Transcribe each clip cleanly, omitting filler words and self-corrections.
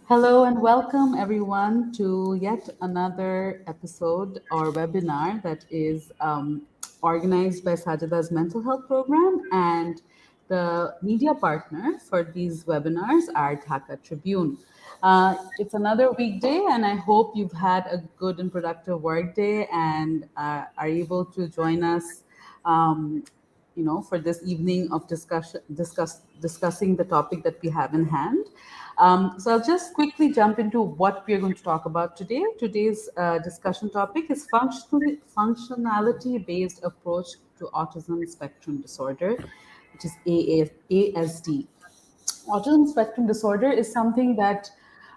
Hello and welcome everyone to yet another episode or webinar that is organized by SAJIDA's Mental Health Program, and the media partner for these webinars are Dhaka Tribune. It's another weekday, and I hope you've had a good and productive work day and are able to join us for this evening of discussing the topic that we have in hand. So I'll just quickly jump into what we are going to talk about today. Today's discussion topic is functionality-based approach to autism spectrum disorder, which is ASD. Autism spectrum disorder is something that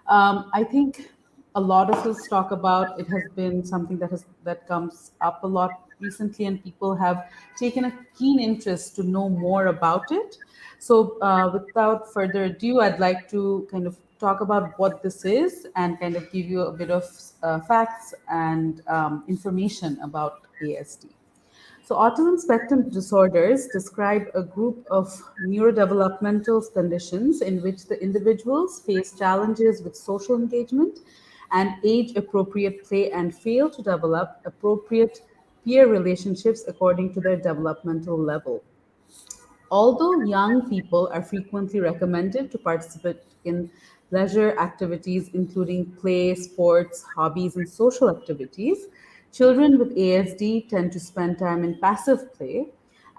I think a lot of us talk about. It has been something that comes up a lot recently, and people have taken a keen interest to know more about it. So, without further ado, I'd like to kind of talk about what this is and kind of give you a bit of facts and information about ASD. So, autism spectrum disorders describe a group of neurodevelopmental conditions in which the individuals face challenges with social engagement and age appropriate play and fail to develop appropriate peer relationships according to their developmental level. Although young people are frequently recommended to participate in leisure activities, including play, sports, hobbies, and social activities, children with ASD tend to spend time in passive play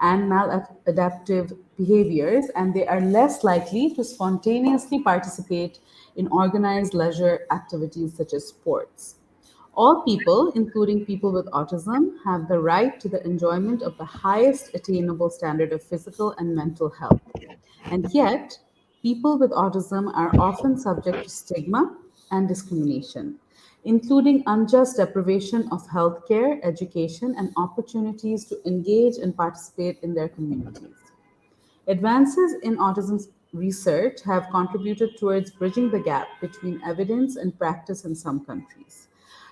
and maladaptive behaviors, and they are less likely to spontaneously participate in organized leisure activities such as sports. All people, including people with autism, have the right to the enjoyment of the highest attainable standard of physical and mental health. And yet, people with autism are often subject to stigma and discrimination, including unjust deprivation of healthcare, education, and opportunities to engage and participate in their communities. Advances in autism research have contributed towards bridging the gap between evidence and practice in some countries.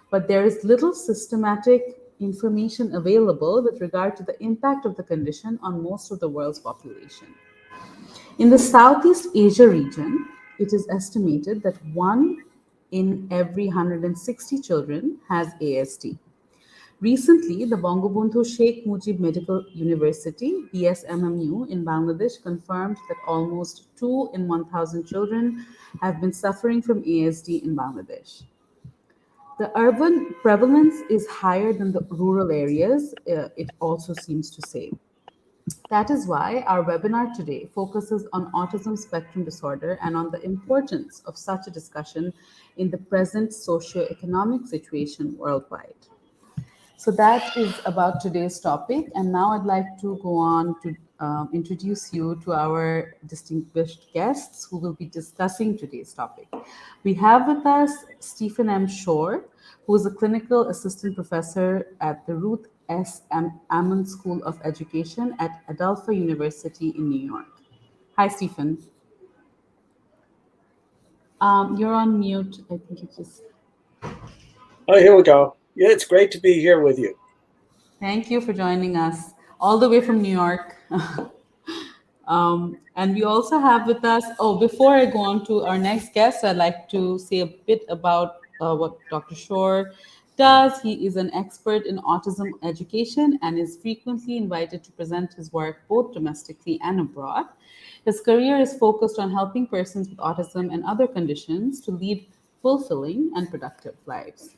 But there is little systematic information available with regard to the impact of the condition on most of the world's population. In the Southeast Asia region, it is estimated that one in every 160 children has ASD. Recently, the Bangabandhu Sheikh Mujib Medical University, BSMMU, in Bangladesh confirmed that almost 2 in 1,000 children have been suffering from ASD in Bangladesh. The urban prevalence is higher than the rural areas, it also seems to say. That is why our webinar today focuses on autism spectrum disorder and on the importance of such a discussion in the present socio-economic situation worldwide. So that is about today's topic. And now I'd like to go on to introduce you to our distinguished guests who will be discussing today's topic. We have with us Stephen M. Shore, who is a clinical assistant professor at the Ruth S. Ammon School of Education at Adelphi University in New York. Hi, Stephen. You're on mute. I think you just. Oh, here we go. Yeah, it's great to be here with you. Thank you for joining us all the way from New York. And we also have with us, before I go on to our next guest, I'd like to say a bit about what Dr. Shore does. He is an expert in autism education and is frequently invited to present his work both domestically and abroad. His career is focused on helping persons with autism and other conditions to lead fulfilling and productive lives.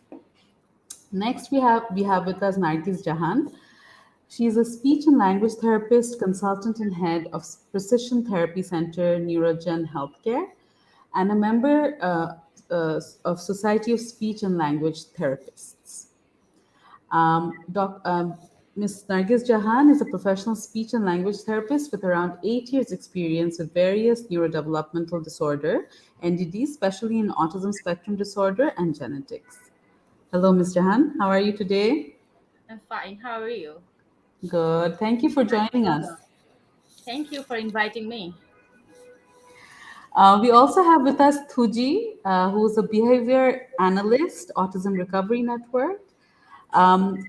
Next, we have with us Nargis Jahan. She is a speech and language therapist, consultant and head of Precision Therapy Center Neurogen Healthcare, and a member of Society of Speech and Language Therapists. Ms. Nargis Jahan is a professional speech and language therapist with around 8 years' experience with various neurodevelopmental disorder, NDD, especially in autism spectrum disorder and genetics. Hello, Ms. Jahan. How are you today? I'm fine. How are you? Good. Thank you for joining us. Thank you for inviting me. We also have with us Thuji, who's a behavior analyst, Autism Recovery Network. And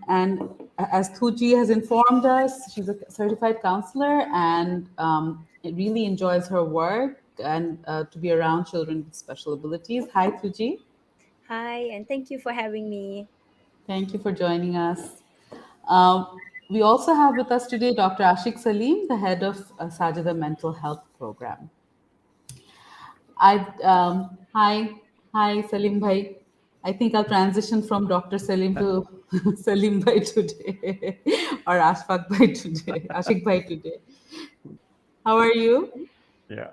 as Thuji has informed us, she's a certified counselor and it really enjoys her work and to be around children with special abilities. Hi, Tuji. Hi, and thank you for having me. Thank you for joining us. We also have with us today Dr. Ashik Saleem, the head of SAJIDA Mental Health Program. Hi, Salim Bhai. I think I'll transition from Dr. Salim to Salim Bhai today, or Ashfaq Bhai today, Ashik Bhai today. How are you? Yeah,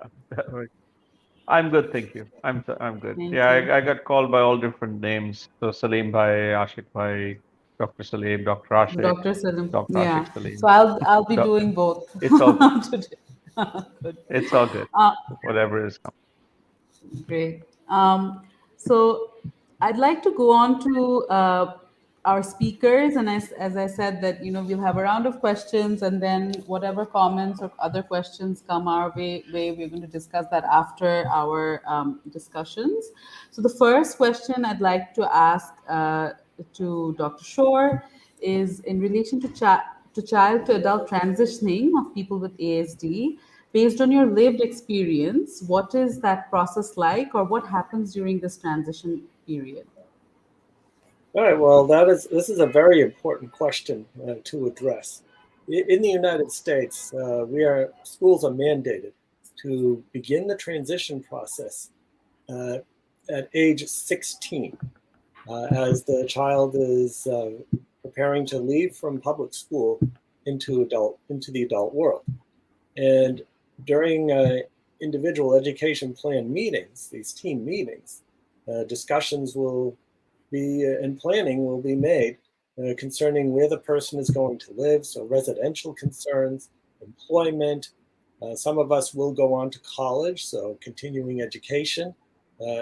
I'm good, thank you. I'm good. Thank Yeah, you, I got called by all different names. So Salim Bhai, Ashik Bhai, Dr. Salim, Dr. Salim. Dr. Yeah. Ashik So Salim. I'll be Doc- doing both It's all today. Good. it's all good. Uh, Whatever is coming. Great. So I'd like to go on to our speakers, and as I said, that we'll have a round of questions, and then whatever comments or other questions come our way we're going to discuss that after our discussions. So the first question I'd like to ask to Dr. Shore is in relation to child to adult transitioning of people with ASD. Based on your lived experience, what is that process like, or what happens during this transition period? All right. Well, this is a very important question to address. In the United States, schools are mandated to begin the transition process at age 16, as the child is preparing to leave from public school into the adult world. And during individual education plan meetings, these team meetings, discussions will be and planning will be made concerning where the person is going to live, so residential concerns, employment. Some of us will go on to college, so continuing education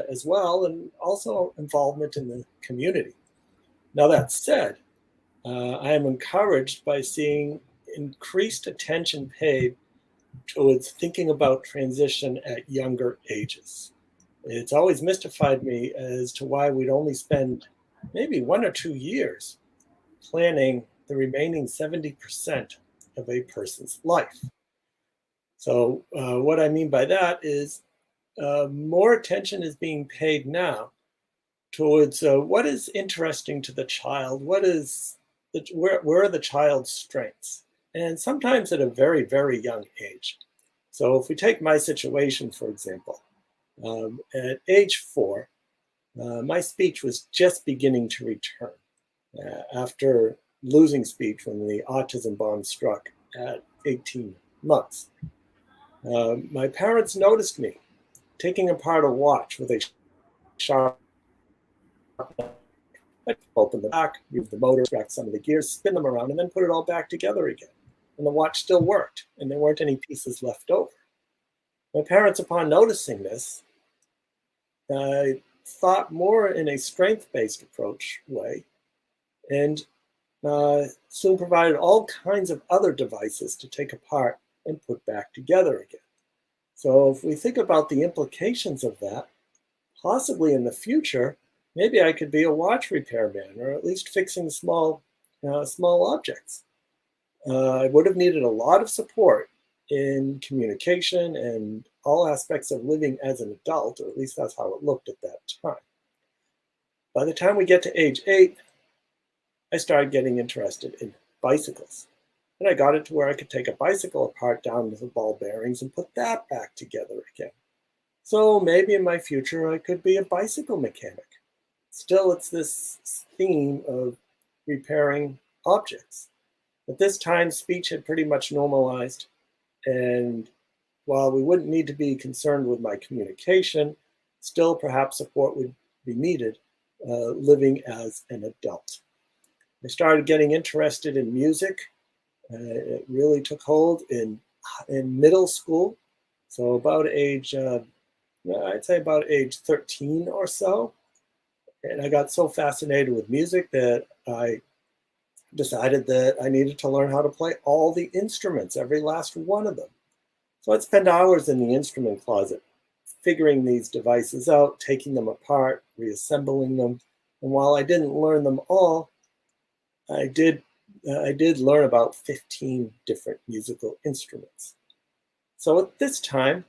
as well, and also involvement in the community. Now, that said, I am encouraged by seeing increased attention paid towards thinking about transition at younger ages. It's always mystified me as to why we'd only spend maybe 1 or 2 years planning the remaining 70% of a person's life. So what I mean by that is more attention is being paid now towards what is interesting to the child, where are the child's strengths, and sometimes at a very, very young age. So if we take my situation, for example, at age 4, my speech was just beginning to return after losing speech when the autism bomb struck at 18 months. My parents noticed me taking apart a watch with a sharp knife. I'd open the back, move the motor, extract some of the gears, spin them around, and then put it all back together again. And the watch still worked, and there weren't any pieces left over. My parents, upon noticing this, thought more in a strength-based approach way, and soon provided all kinds of other devices to take apart and put back together again. So if we think about the implications of that, possibly in the future, maybe I could be a watch repairman, or at least fixing small objects. I would have needed a lot of support in communication and all aspects of living as an adult, or at least that's how it looked at that time. By the time we get to age 8, I started getting interested in bicycles. And I got it to where I could take a bicycle apart down to the ball bearings and put that back together again. So maybe in my future, I could be a bicycle mechanic. Still, it's this theme of repairing objects. At this time, speech had pretty much normalized. And while we wouldn't need to be concerned with my communication, still perhaps support would be needed living as an adult. I started getting interested in music. It really took hold in middle school. So about I'd say about age 13 or so. And I got so fascinated with music that I decided that I needed to learn how to play all the instruments, every last one of them. So I'd spend hours in the instrument closet, figuring these devices out, taking them apart, reassembling them. And while I didn't learn them all, I did learn about 15 different musical instruments. So at this time,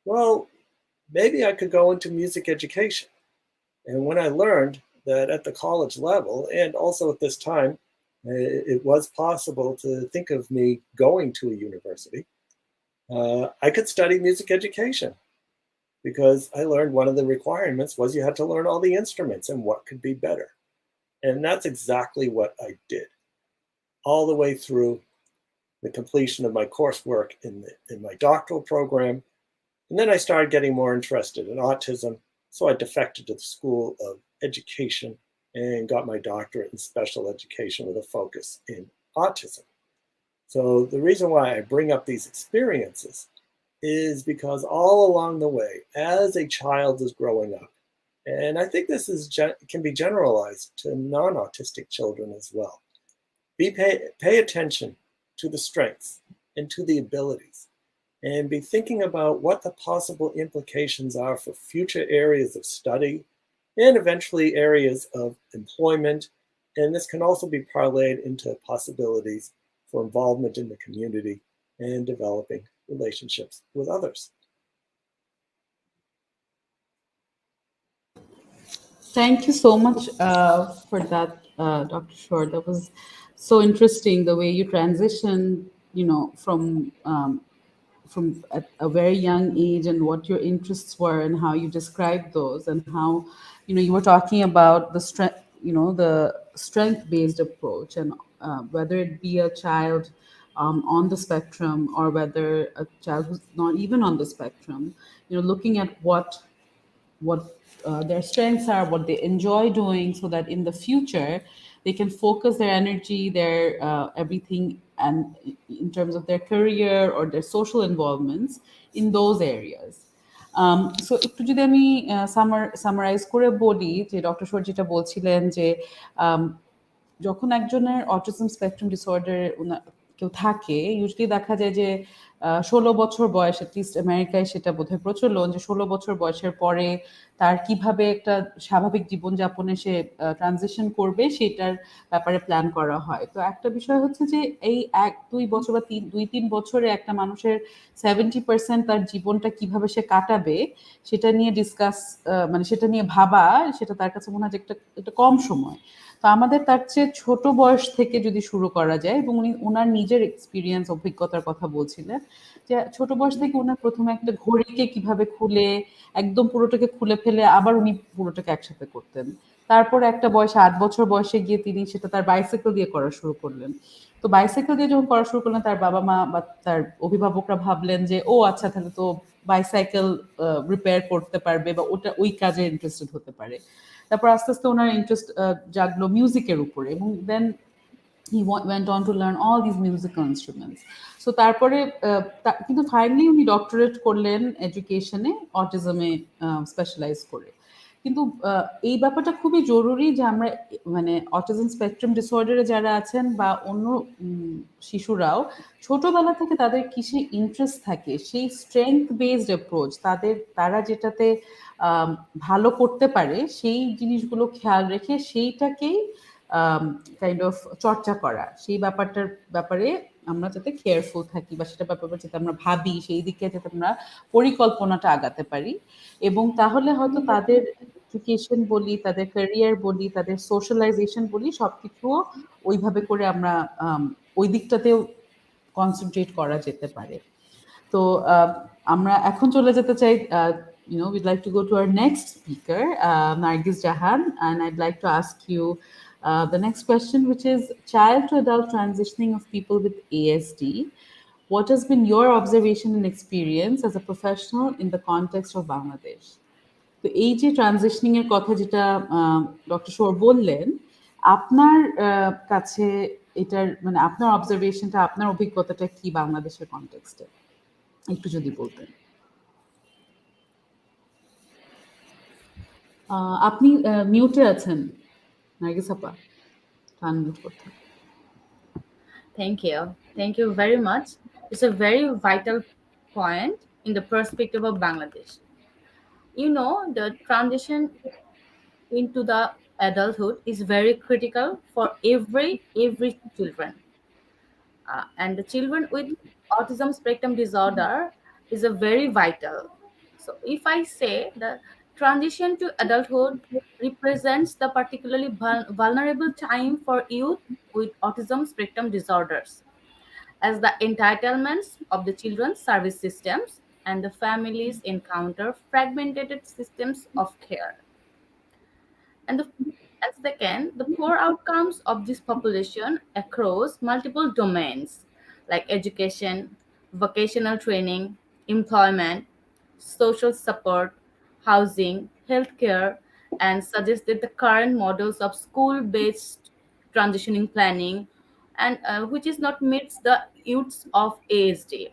well, maybe I could go into music education. And when I learned that at the college level, and also at this time, it was possible to think of me going to a university, I could study music education because I learned one of the requirements was you had to learn all the instruments and what could be better. And that's exactly what I did all the way through the completion of my coursework in my doctoral program. And then I started getting more interested in autism. So I defected to the School of Education and got my doctorate in special education with a focus in autism. So the reason why I bring up these experiences is because all along the way, as a child is growing up, and I think this can be generalized to non-autistic children as well. Pay attention to the strengths and to the abilities, and be thinking about what the possible implications are for future areas of study and eventually areas of employment. And this can also be parlayed into possibilities for involvement in the community and developing relationships with others. Thank you so much for that, Dr. Shore. That was so interesting the way you transitioned, from at a very young age and what your interests were and how you described those and how you were talking about the strength, the strength based approach, and whether it be a child on the spectrum or whether a child who's not even on the spectrum, looking at what their strengths are, what they enjoy doing, so that in the future they can focus their energy, their everything, and in terms of their career or their social involvements in those areas. So একটু যদি আমি summarise করে বলি যে doctor শোর যেটা বলছিলেন যে যখন একজনের অটিজম স্পেকট্রাম ডিসঅর্ডার কেউ থাকে, ইউজুয়ালি দেখা যায় যে 16 বছর বয়স, অ্যাটলিস্ট আমেরিকায় সেটা বোধহয় প্রচলন, যে 16 বছর বয়সের পরে তার কিভাবে একটা স্বাভাবিক জীবনযাপনে সে ট্রানজিশন করবে সেটার ব্যাপারে প্ল্যান করা হয়। তো একটা বিষয় হচ্ছে যে এই 1-2 বছর বা 2-3 বছরে একটা মানুষের 70% তার জীবনটা কিভাবে সে কাটাবে সেটা নিয়ে ডিসকাস, মানে সেটা নিয়ে ভাবা, সেটা তার কাছে মনে হয় যে একটা কম সময়। তো আমাদের তার চেয়ে ছোট বয়স থেকে যদি শুরু করা যায়, এবং উনি ওনার নিজের এক্সপিরিয়েন্স অভিজ্ঞতার কথা বলছিলেন যে ছোট বয়স থেকে ওনার প্রথমে একটা ঘড়িকে কিভাবে খুলে একদম পুরোটাকে খুলে ফেলে আবার উনি পুরোটাকে একসাথে করতেন। তারপরে একটা বয়সে 8 বছর বয়সে গিয়ে তিনি সেটা তার বাইসাইকেল দিয়ে করা শুরু করলেন। তো বাইসাইকেল দিয়ে যখন করা শুরু করলেন, তার বাবা মা বা তার অভিভাবকরা ভাবলেন যে ও আচ্ছা, তাহলে তো বাইসাইকেল রিপেয়ার করতে পারবে বা ওই কাজে ইন্টারেস্টেড হতে পারে। তারপর আস্তে আস্তে ওনার ইন্টারেস্ট জাগলো মিউজিকের উপরে, এবং দেন he went on to learn all these musical instruments. So তারপরে কিন্তু ফাইনালি উনি ডক্টরেট করলেন এডুকেশনে, অটিজমে স্পেশালাইজ করে। কিন্তু এই ব্যাপারটা খুবই জরুরি যে আমরা মানে অটিজম স্পেকট্রাম ডিসঅর্ডারে যারা আছেন বা অন্য শিশুরাও ছোটবেলা থেকে তাদের কিসে ইন্টারেস্ট থাকে, সেই স্ট্রেংথ বেসড অ্যাপ্রোচ, তারা যেটাতে ভালো করতে পারে সেই জিনিসগুলো খেয়াল রেখে সেইটাকেই কাইন্ড অফ চর্চা করা, সেই ব্যাপারে আমরা যাতে কেয়ারফুল থাকি বা সেটা ব্যাপারে যাতে আমরা ভাবি, সেই দিকে যাতে আমরা পরিকল্পনাটা আগাতে পারি। এবং তাহলে হয়তো তাদের এডুকেশন বলি, তাদের ক্যারিয়ার বলি, তাদের সোশ্যালাইজেশন বলি, সবকিছুও ওইভাবে করে আমরা ওই দিকটাতেও কনসেন্ট্রেট করা যেতে পারে। তো আমরা এখন চলে যেতে চাই, we'd like to go to our next speaker, Nargis Jahan, and I'd like to ask you the next question, which is child to adult transitioning of people with ASD. What has been your observation and experience as a professional in the context of Bangladesh? তো এই যে transitioning এর কথা যেটা doctor শোর বললেন, আপনার কাছে এটার মানে আপনার অবজারভেশনটা, আপনার অভিজ্ঞতাটা কি বাংলাদেশের কনটেক্সটে একটু যদি বলতেন। আপনি মিউটে আছেন নার্গিস আপা, আনমিউট করতে। Thank you. Thank you very much. It's a very vital point in the perspective of Bangladesh. The transition into the adulthood is very critical for every children. And the children with autism spectrum disorder is a very vital. So if I say the transition to adulthood represents the particularly vulnerable time for youth with autism spectrum disorders, as the entitlements of the children's service systems and the families encounter fragmented systems of care. And and second, the poor outcomes of this population across multiple domains like education, vocational training, employment, social support, housing, healthcare, and suggested the current models of school-based transitioning planning, and which is not meets the youths of ASD.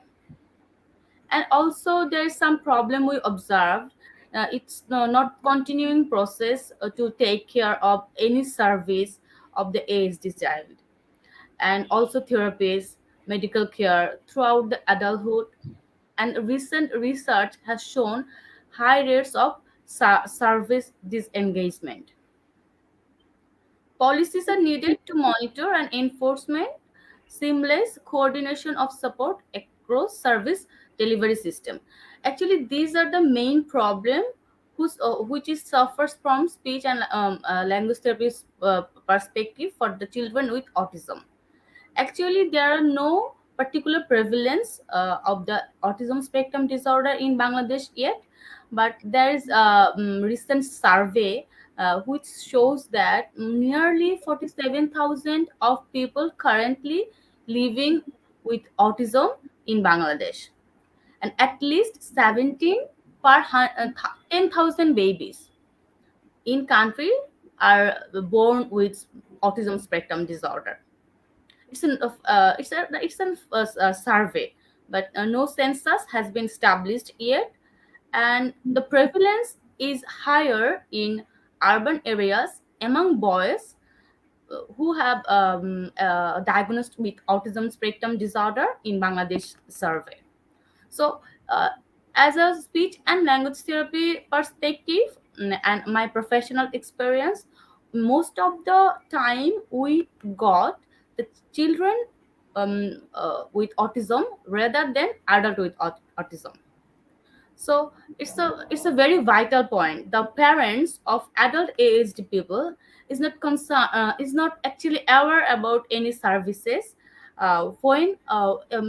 And also there is some problem we observed. It's not continuing process to take care of any service of the ASD child, and also therapies, medical care throughout the adulthood. And recent research has shown high rates of service disengagement. Policies are needed to monitor and enforcement seamless coordination of support across service delivery system. Actually, these are the main problem which is suffers from speech and language therapy perspective for the children with autism. Actually, there are no particular prevalence of the autism spectrum disorder in Bangladesh yet, but there is a recent survey which shows that nearly 47,000 of people currently living with autism in Bangladesh, and at least 17 per 10,000 babies in country are born with autism spectrum disorder. It's a survey, but no census has been established yet, and the prevalence is higher in urban areas among boys who have diagnosed with autism spectrum disorder in Bangladesh survey. So, as a speech and language therapy perspective, and my professional experience, most of the time we got the children with autism rather than adult with autism. So it's a very vital point. The parents of adult ASD people is not actually aware about any services when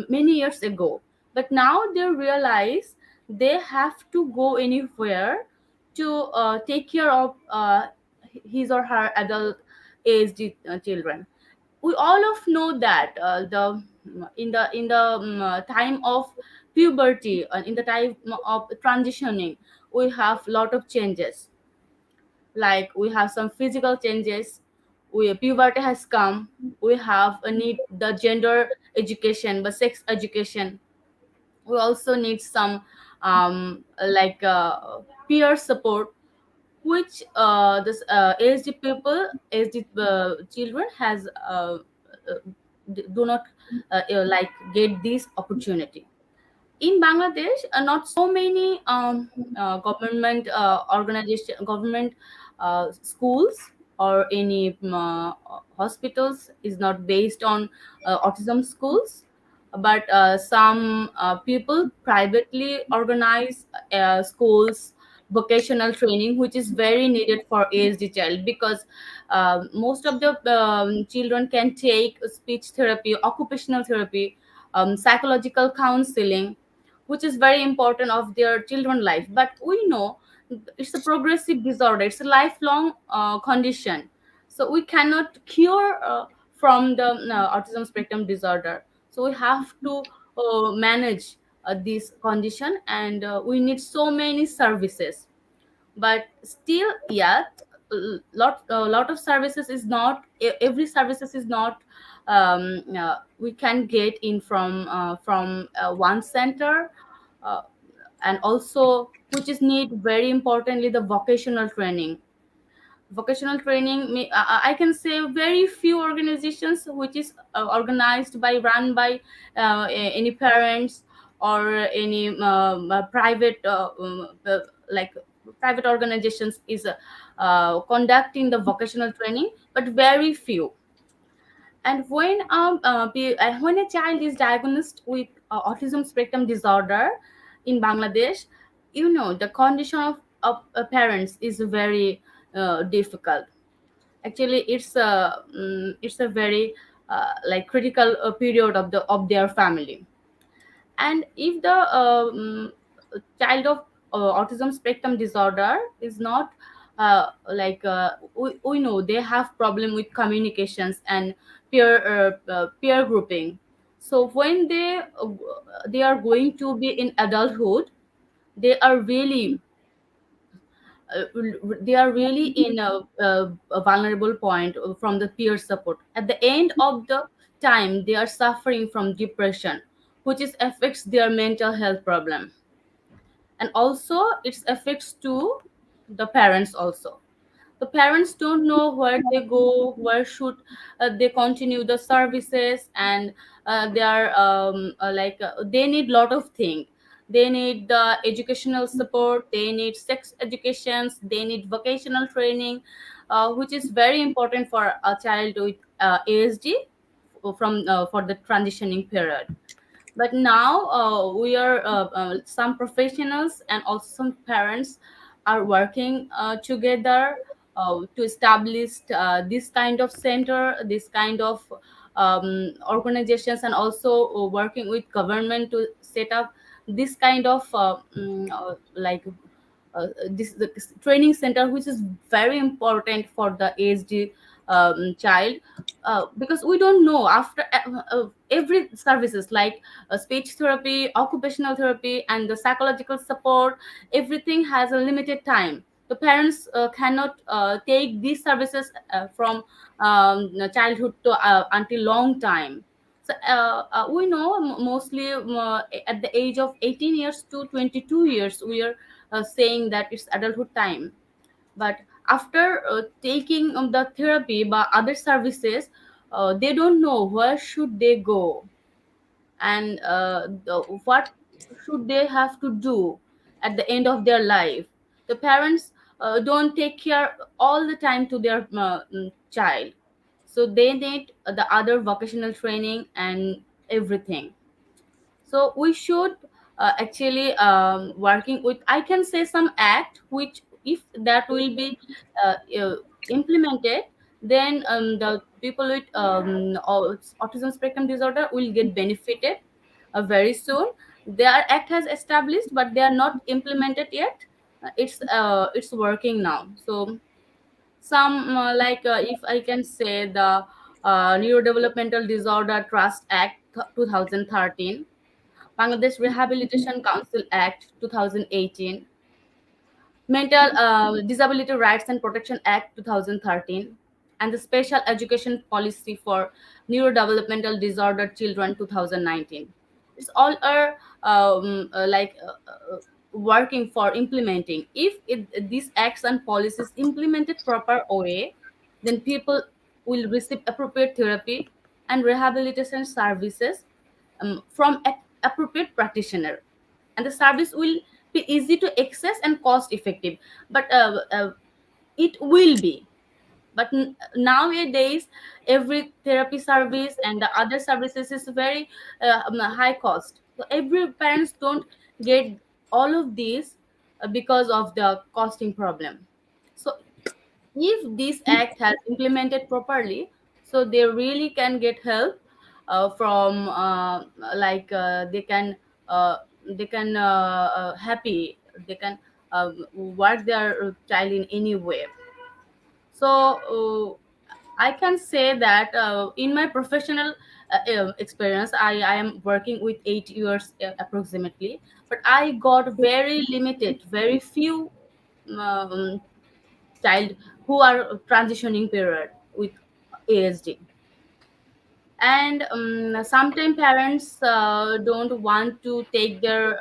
many years ago, but now they realize they have to go anywhere to take care of his or her adult ASD children. We all of know that the in the time of puberty and in the time of transitioning, we have lot of changes, like we have some physical changes. Puberty has come, we have a need the gender education, but sex education. We also need some like peer support, which this ASD people, ASD children has do not like get this opportunity. In Bangladesh, not so many government organization, government schools or any hospitals is not based on autism schools, but some people privately organize schools, vocational training, which is very needed for ASD child, because most of the children can take speech therapy, occupational therapy, psychological counseling, which is very important of their children life. But we know it's a progressive disorder, it's a lifelong condition, so we cannot cure from the autism spectrum disorder. So we have to manage this condition, and we need so many services. But still yet lot of services is not every services is not we can get in from one center, uh, and also which is need very importantly the vocational training. Vocational training I can say very few organizations which is organized by run by any parents or any private like private organizations is conducting the vocational training, but very few. And when a child is diagnosed with autism spectrum disorder in Bangladesh, The condition of parents is very difficult. Actually, it's a very like critical period of their family. And if the child of autism spectrum disorder is not we know they have problem with communications and peer grouping. So when they are going to be in adulthood, they are really uh, they are really in a vulnerable point from the peer support. At the end of the time, they are suffering from depression, which is affects their mental health problem. And also it affects to the parents also. The parents don't know where they go, where should they continue the services. And they are they need lot of things. They need the educational support, they need sex educations, they need vocational training, which is very important for a child with ASD from for the transitioning period. But now we are some professionals and also some parents are working together to establish this kind of center, this kind of organizations, and also working with government to set up this kind of this training center, which is very important for the ASD child. Because we don't know after every services like speech therapy, occupational therapy, and the psychological support, everything has a limited time. The parents cannot take these services from childhood to until long time. So we know mostly at the age of 18 years to 22 years, we are saying that it's adulthood time. But after taking the therapy by other services, they don't know where should they go, and what should they have to do at the end of their life. The parents don't take care all the time to their child, so they need the other vocational training and everything. So we should actually working with, I can say, some act which if that will be implemented, then the people with autism spectrum disorder will get benefited very soon. Their act has established but they are not implemented yet. It's working now. So some if I can say, the neurodevelopmental disorder trust act 2013, Bangladesh Rehabilitation Council Act 2018, Mental Disability Rights and Protection Act 2013, and the Special Education Policy for Neurodevelopmental Disorder Children 2019. It's all are working for implementing. If these acts and policies implemented proper way, then people will receive appropriate therapy and rehabilitation services from appropriate practitioner, and the service will be easy to access and cost effective. But it will be, but nowadays every therapy service and the other services is very high cost, so every parents don't get all of these because of the costing problem. So if this act has implemented properly, so they really can get help from uh, they can happy, they can work their child in any way. So I can say that in my professional experience, I am working with 8 years approximately, but I got very limited, very few um, child who are transitioning period with ASD. And sometimes parents don't want to take their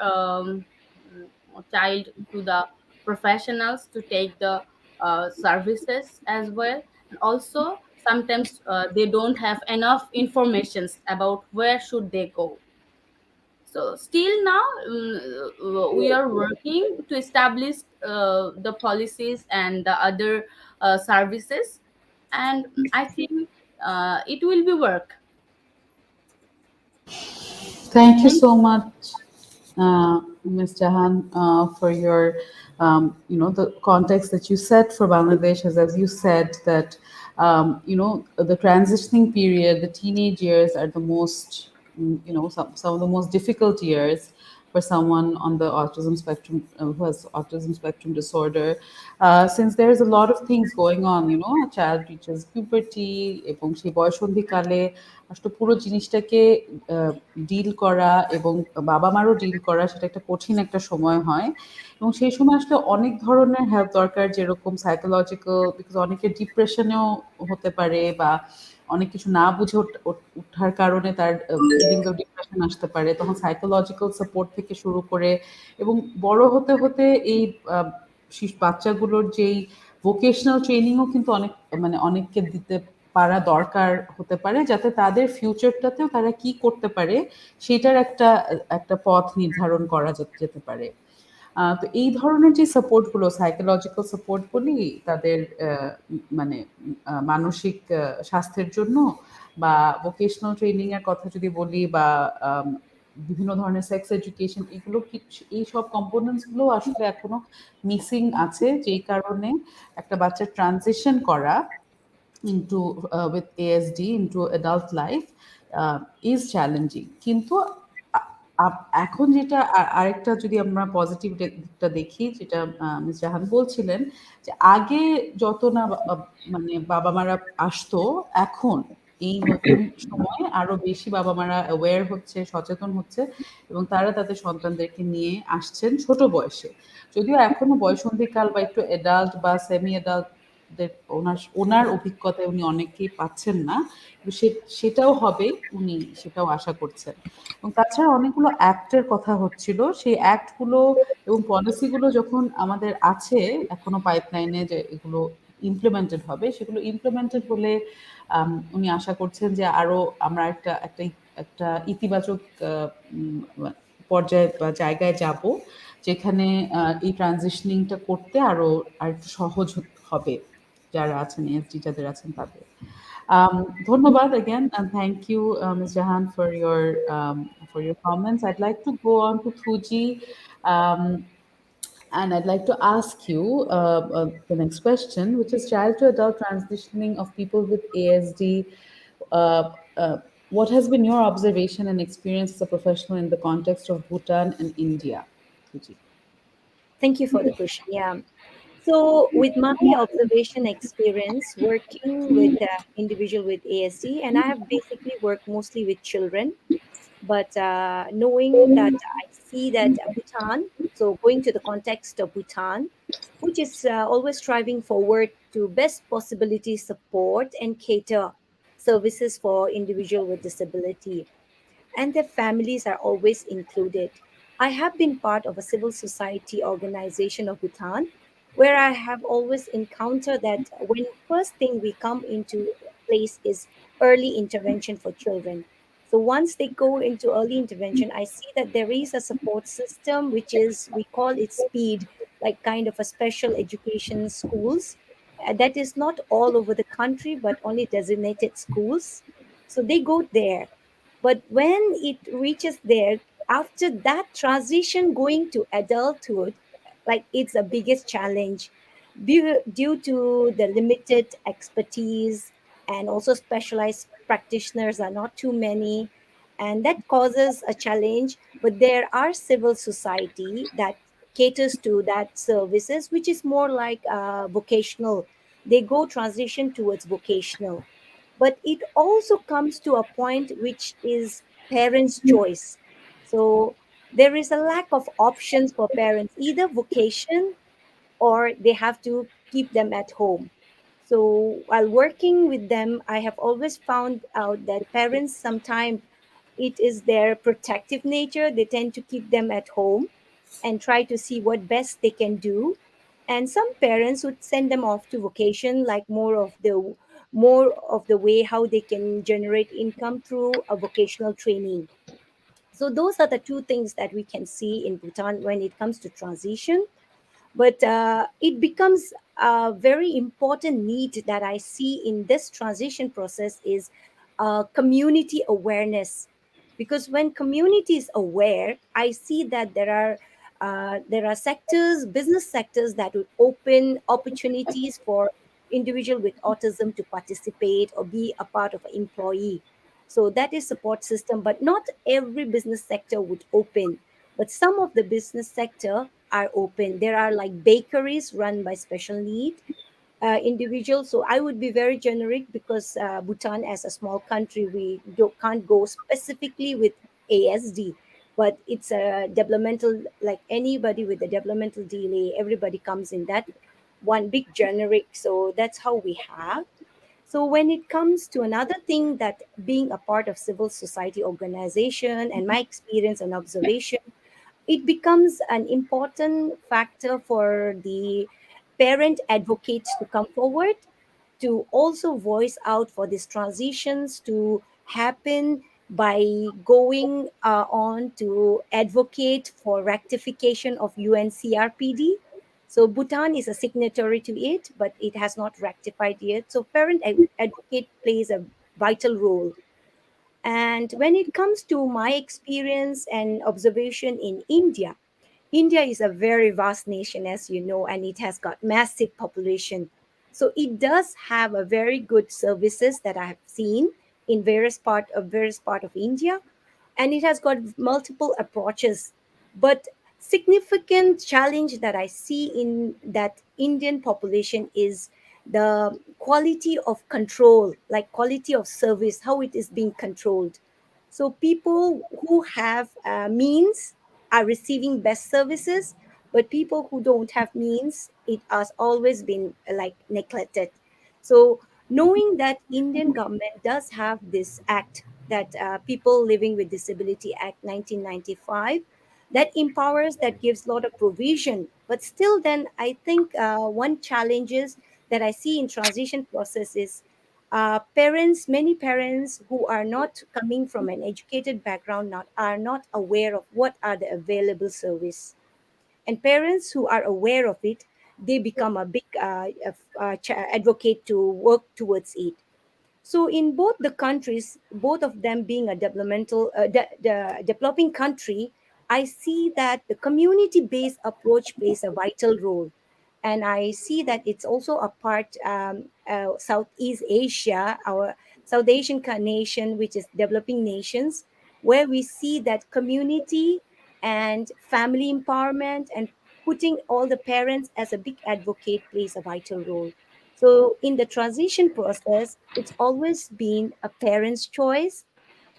child to the professionals to take the services as well. And also sometimes they don't have enough informations about where should they go. So still now we are working to establish the policies and the other services, and I think it will be work. Thank you Thank so much. Ms. Jahan, for your, the context that you set for Bangladesh, as you said that, the transitioning period, the teenage years are the most, some of the most difficult years for someone on the autism spectrum who has autism spectrum disorder, since there's a lot of things going on. A child reaches puberty এবং সেই বয়সন্ধিকালে আসলে পুরো জিনিসটাকে deal করা এবং বাবা মারও deal করা সেটা একটা কঠিন একটা সময় হয় এবং সেই সময় আসলে অনেক ধরনের হেল্প দরকার, যেরকম সাইকোলজিক্যাল, বিকজ অনেকে ডিপ্রেশনেও হতে পারে বা অনেক কিছু না বুঝে ওঠার কারণে তার ফিলিংস অফ ডিপ্রেশন আসতে পারে, তখন সাইকোলজিক্যাল সাপোর্ট থেকে শুরু করে এবং বড় হতে হতে এই বাচ্চাগুলোর যেই ভোকেশনাল ট্রেনিংও কিন্তু অনেক, মানে অনেককে দিতে পারা দরকার হতে পারে, যাতে তাদের ফিউচারটাতেও তারা কি করতে পারে সেটার একটা একটা পথ নির্ধারণ করা যেতে পারে। তো এই ধরনের যে সাপোর্টগুলো, সাইকোলজিক্যাল সাপোর্ট বলি তাদের মানে মানসিক স্বাস্থ্যের জন্য, বা ভোকেশনাল ট্রেনিং এর কথা যদি বলি, বা বিভিন্ন ধরনের সেক্স এডুকেশন, এগুলো এই সব কম্পোনেন্টস গুলো আসলে এখনো মিসিং আছে, যেই কারণে একটা বাচ্চার ট্রানজিশন করা into with ASD into adult life is challenging. কিন্তু এখন যেটা আরেকটা যদি আমরা পজিটিভ দিকটা দেখি, যেটা মিস জাহান বলছিলেন যে আগে যত না মানে বাবা মারা আসতো, এখন এই নতুন সময়ে আরো বেশি বাবা মারা অ্যাওয়্যার হচ্ছে, সচেতন হচ্ছে এবং তারা তাদের সন্তানদেরকে নিয়ে আসছেন ছোট বয়সে। যদিও এখনো বয়সন্ধিকাল বা একটু অ্যাডাল্ট বা সেমি অ্যাডাল্ট ওনার অভিজ্ঞতায় উনি অনেকেই পাচ্ছেন না, কিন্তু সেটাও হবে, উনি সেটাও আশা করছেন। এবং তাছাড়া অনেকগুলো অ্যাক্টের কথা হচ্ছিল, সেই অ্যাক্টগুলো এবং পলিসিগুলো যখন আমাদের আছে এখনো পাইপলাইনে, যে এগুলো ইমপ্লিমেন্টেড হবে, সেগুলো ইমপ্লিমেন্টেড হলে উনি আশা করছেন যে আরো আমরা একটা একটা একটা ইতিবাচক পর্যায়ে বা জায়গায় যাব, যেখানে এই ট্রানজিশনিংটা করতে আরো আরেকটু সহজ হবে যারা আছেন, এসডি যাদের আছেন তাদের। ধন্যবাদ again, and thank you, Ms. Jahan, for your comments. I'd like to go on to Thuji, um, and I'd like to ask you the next question, which is child to adult transitioning of people with ASD. Uh, uh, what has been your observation and experience as a professional in the context of Bhutan and India? Thuji. Thank you for the question. Yeah. So, with my observation experience working with the individual with ASD, and I have basically worked mostly with children, but knowing that I see that Bhutan, so going to the context of Bhutan, which is always striving forward to best possibility support and cater services for individual with disability, and their families are always included. I have been part of a civil society organization of Bhutan where I have always encountered that when first thing we come into place is early intervention for children. So once they go into early intervention, I see that there is a support system which is we call it SPEED, like kind of a special education schools. That is not all over the country, but only designated schools. So they go there, but when it reaches there, after that transition going to adulthood, like it's the biggest challenge due to the limited expertise, and also specialized practitioners are not too many, and that causes a challenge. But there are civil society that caters to that services, which is more like vocational. They go transition towards vocational, but it also comes to a point which is parents' choice. So there is a lack of options for parents, either vocation or they have to keep them at home. So while working with them, I have always found out that parents sometimes it is their protective nature. They tend to keep them at home and try to see what best they can do. And some parents would send them off to vocation, like more of the way how they can generate income through a vocational training. So those are the two things that we can see in Bhutan when it comes to transition. But it becomes a very important need that I see in this transition process is community awareness. Because when community is aware, I see that there are sectors, business sectors, that would open opportunities for individual with autism to participate or be a part of an employee. So that is support system, but not every business sector would open. But some of the business sector are open. There are like bakeries run by special need individuals. So I would be very generic because Bhutan, as a small country, we can't go specifically with ASD, but it's a developmental, like anybody with a developmental delay, everybody comes in that one big generic. So that's how we have. So when it comes to another thing, that being a part of civil society organization and my experience and observation, it becomes an important factor for the parent advocates to come forward to also voice out for these transitions to happen by going on to advocate for rectification of UNCRPD. So Bhutan is a signatory to it, but it has not rectified yet. So parent advocate plays a vital role. And when it comes to my experience and observation in India, India is a very vast nation, as you know, and it has got massive population. So it does have a very good services that I have seen in various part of India, and it has got multiple approaches. But significant challenge that I see in that Indian population is the quality of control, like quality of service, how it is being controlled. So people who have means are receiving best services, but people who don't have means, it has always been like neglected. So knowing that Indian government does have this act, that People Living with Disability Act 1995, that empowers, that gives a lot of provision. But still, then I think one challenges that I see in transition process is many parents who are not coming from an educated background, are not aware of what are the available service. And parents who are aware of it, they become a big advocate to work towards it. So in both the countries, both of them being a the developing country, I see that the community-based approach plays a vital role, and I see that it's also a part Southeast Asia, our South Asian nation, which is developing nations, where we see that community and family empowerment and putting all the parents as a big advocate plays a vital role. So in the transition process, it's always been a parent's choice,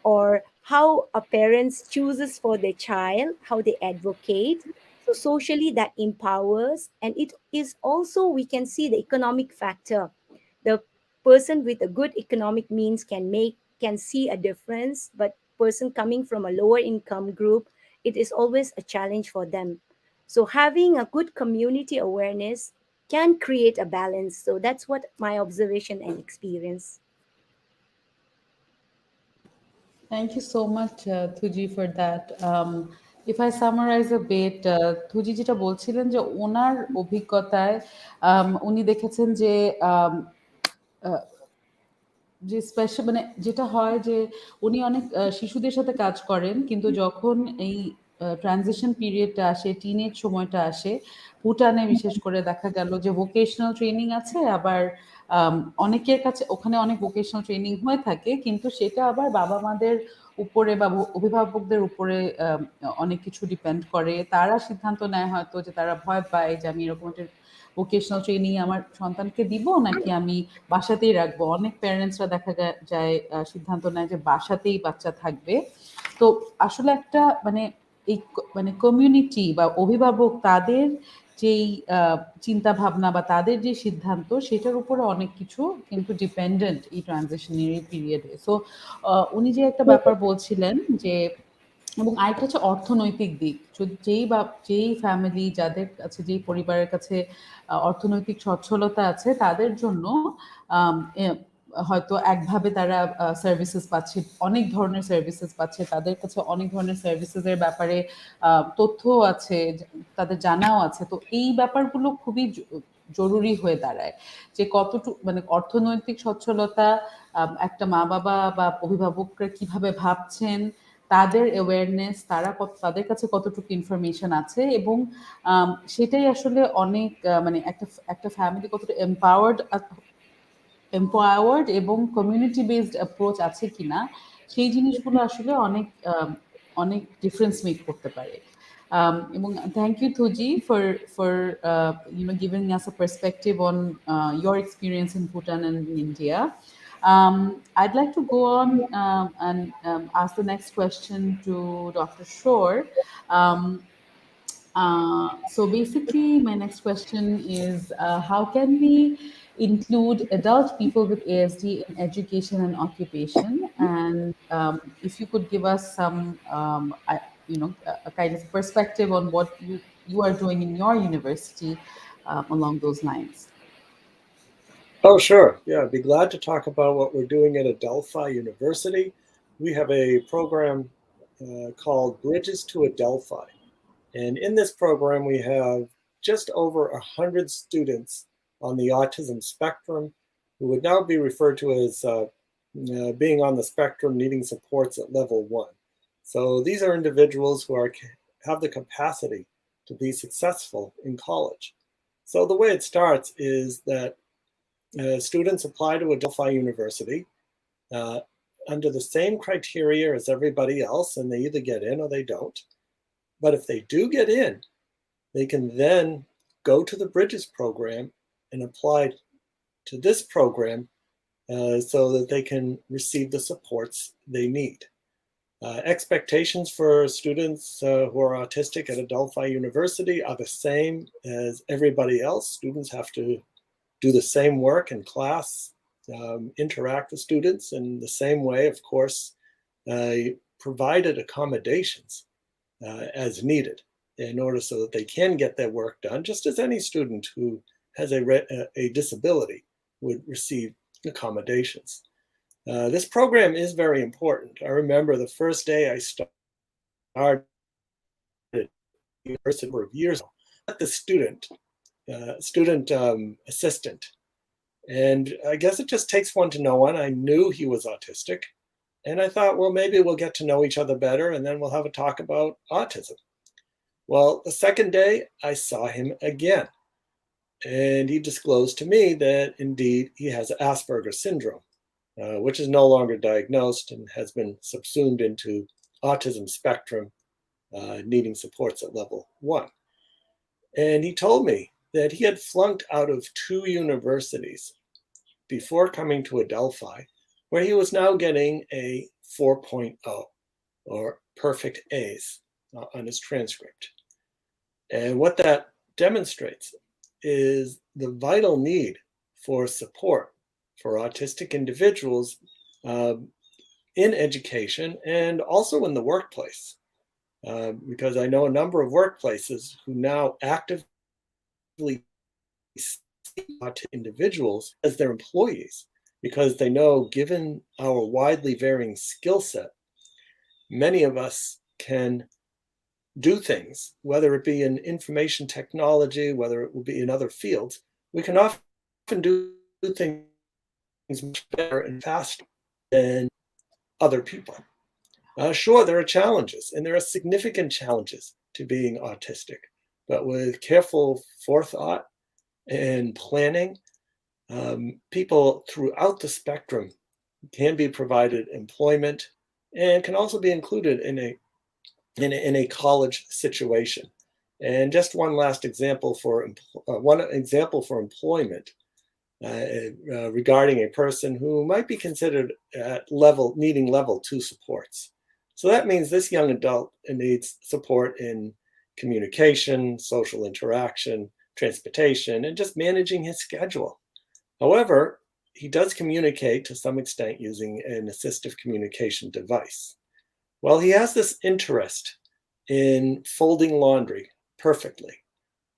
or how a parents chooses for their child, how they advocate. So socially that empowers, and it is also, we can see the economic factor. The person with a good economic means can see a difference, but person coming from a lower income group, it is always a challenge for them. So having a good community awareness can create a balance. So that's what my observation and experience. Thank you so much, Thuji, for that. If I summarize a bit, Thuji যেটা বলছিলেন যে ওনার অভিজ্ঞতায় উনি দেখেছেন যে যে special মানে যেটা হয় যে উনি অনেক শিশুদের সাথে কাজ করেন, কিন্তু যখন এই ট্রানজিশন পিরিয়ডটা আসে, টিনেজ সময়টা আসে, ভুটানে বিশেষ করে দেখা গেল যে ভোকেশনাল ট্রেনিং আছে, আবার অনেকের কাছে ওখানে অনেক ভোকেশনাল ট্রেনিং হয়ে থাকে, কিন্তু সেটা আবার বাবা মাদের উপরে বা অভিভাবকদের উপরে অনেক কিছু ডিপেন্ড করে। তারা সিদ্ধান্ত নেয় হয়তো, যে তারা ভয় পায় যে আমি এরকম একটা ভোকেশনাল ট্রেনিং আমার সন্তানকে দিব নাকি আমি বাসাতেই রাখবো। অনেক প্যারেন্টসরা দেখা যায় সিদ্ধান্ত নেয় যে বাসাতেই বাচ্চা থাকবে। তো আসলে একটা মানে এই মানে কমিউনিটি বা অভিভাবক, তাদের যেই চিন্তা ভাবনা বা তাদের যে সিদ্ধান্ত, সেটার উপরে অনেক কিছু কিন্তু ডিপেন্ডেন্ট এই ট্রানজিশনারি পিরিয়ডে। সো উনি যে একটা ব্যাপার বলছিলেন যে, এবং আরেকটা হচ্ছে অর্থনৈতিক দিক। যেই ফ্যামিলি, যাদের কাছে, যেই পরিবারের কাছে অর্থনৈতিক সচ্ছলতা আছে, তাদের জন্য হয়তো একভাবে তারা সার্ভিসেস পাচ্ছে, অনেক ধরনের সার্ভিসেস পাচ্ছে, তাদের কাছে অনেক ধরনের সার্ভিসেসের ব্যাপারে তথ্যও আছে, তাদের জানাও আছে। তো এই ব্যাপারগুলো খুবই জরুরি হয়ে দাঁড়ায়, যে কতটুকু মানে অর্থনৈতিক সচ্ছলতা একটা মা বাবা বা অভিভাবকরা কিভাবে ভাবছেন, তাদের অ্যাওয়ারনেস, তাদের কাছে কতটুকু ইনফরমেশন আছে, এবং সেটাই আসলে অনেক মানে একটা ফ্যামিলি কতটা এম্পাওয়ার্ড এবং কমিউনিটি বেসড অ্যাপ্রোচ আছে কিনা, সেই জিনিসগুলো আসলে অনেক ডিফারেন্স মেক করতে পারে। এবং thank you Thuji for giving us a perspective on your experience in Bhutan and in India. I'd like to go on and ask the next question to Dr. Shore. So basically, my next question is, how can we include adult people with ASD in education and occupation? And if you could give us some, a kind of perspective on what you are doing in your university along those lines. Oh, sure. Yeah, I'd be glad to talk about what we're doing at Adelphi University. We have a program called Bridges to Adelphi. And in this program, we have just over 100 students on the autism spectrum who would now be referred to as being on the spectrum needing supports at level 1. So these are individuals who have the capacity to be successful in college. So the way it starts is that students apply to Adelphi University under the same criteria as everybody else, and they either get in or they don't. But if they do get in, they can then go to the Bridges program and apply to this program so that they can receive the supports they need. Expectations for students who are autistic at Adelphi University are the same as everybody else. Students have to do the same work in class, interact with students in the same way, of course, provided accommodations as needed in order so that they can get their work done, just as any student who has a disability would receive accommodations. This program is very important. I remember the first day I started at university a number of years ago, the student assistant. And I guess it just takes one to know one. I knew he was autistic. And I thought, well, maybe we'll get to know each other better and then we'll have a talk about autism. Well, the second day I saw him again. And he disclosed to me that indeed he has Asperger's syndrome, which is no longer diagnosed and has been subsumed into autism spectrum, needing supports at level 1. And he told me that he had flunked out of 2 universities before coming to Adelphi, where he was now getting a 4.0 or perfect A's on his transcript. And what that demonstrates is the vital need for support for autistic individuals in education and also in the workplace. Because I know a number of workplaces who now actively see autistic individuals as their employees, because they know, given our widely varying skill set, many of us can do things, whether it be in information technology, whether it will be in other fields. We can often do things much better and faster than other people. Sure, there are challenges, and there are significant challenges to being autistic, but with careful forethought and planning, people throughout the spectrum can be provided employment and can also be included in a college situation. And just one last example for employment regarding a person who might be considered at needing level 2 supports. So that means this young adult needs support in communication, social interaction, transportation, and just managing his schedule. However, he does communicate to some extent using an assistive communication device. Well, he has this interest in folding laundry perfectly.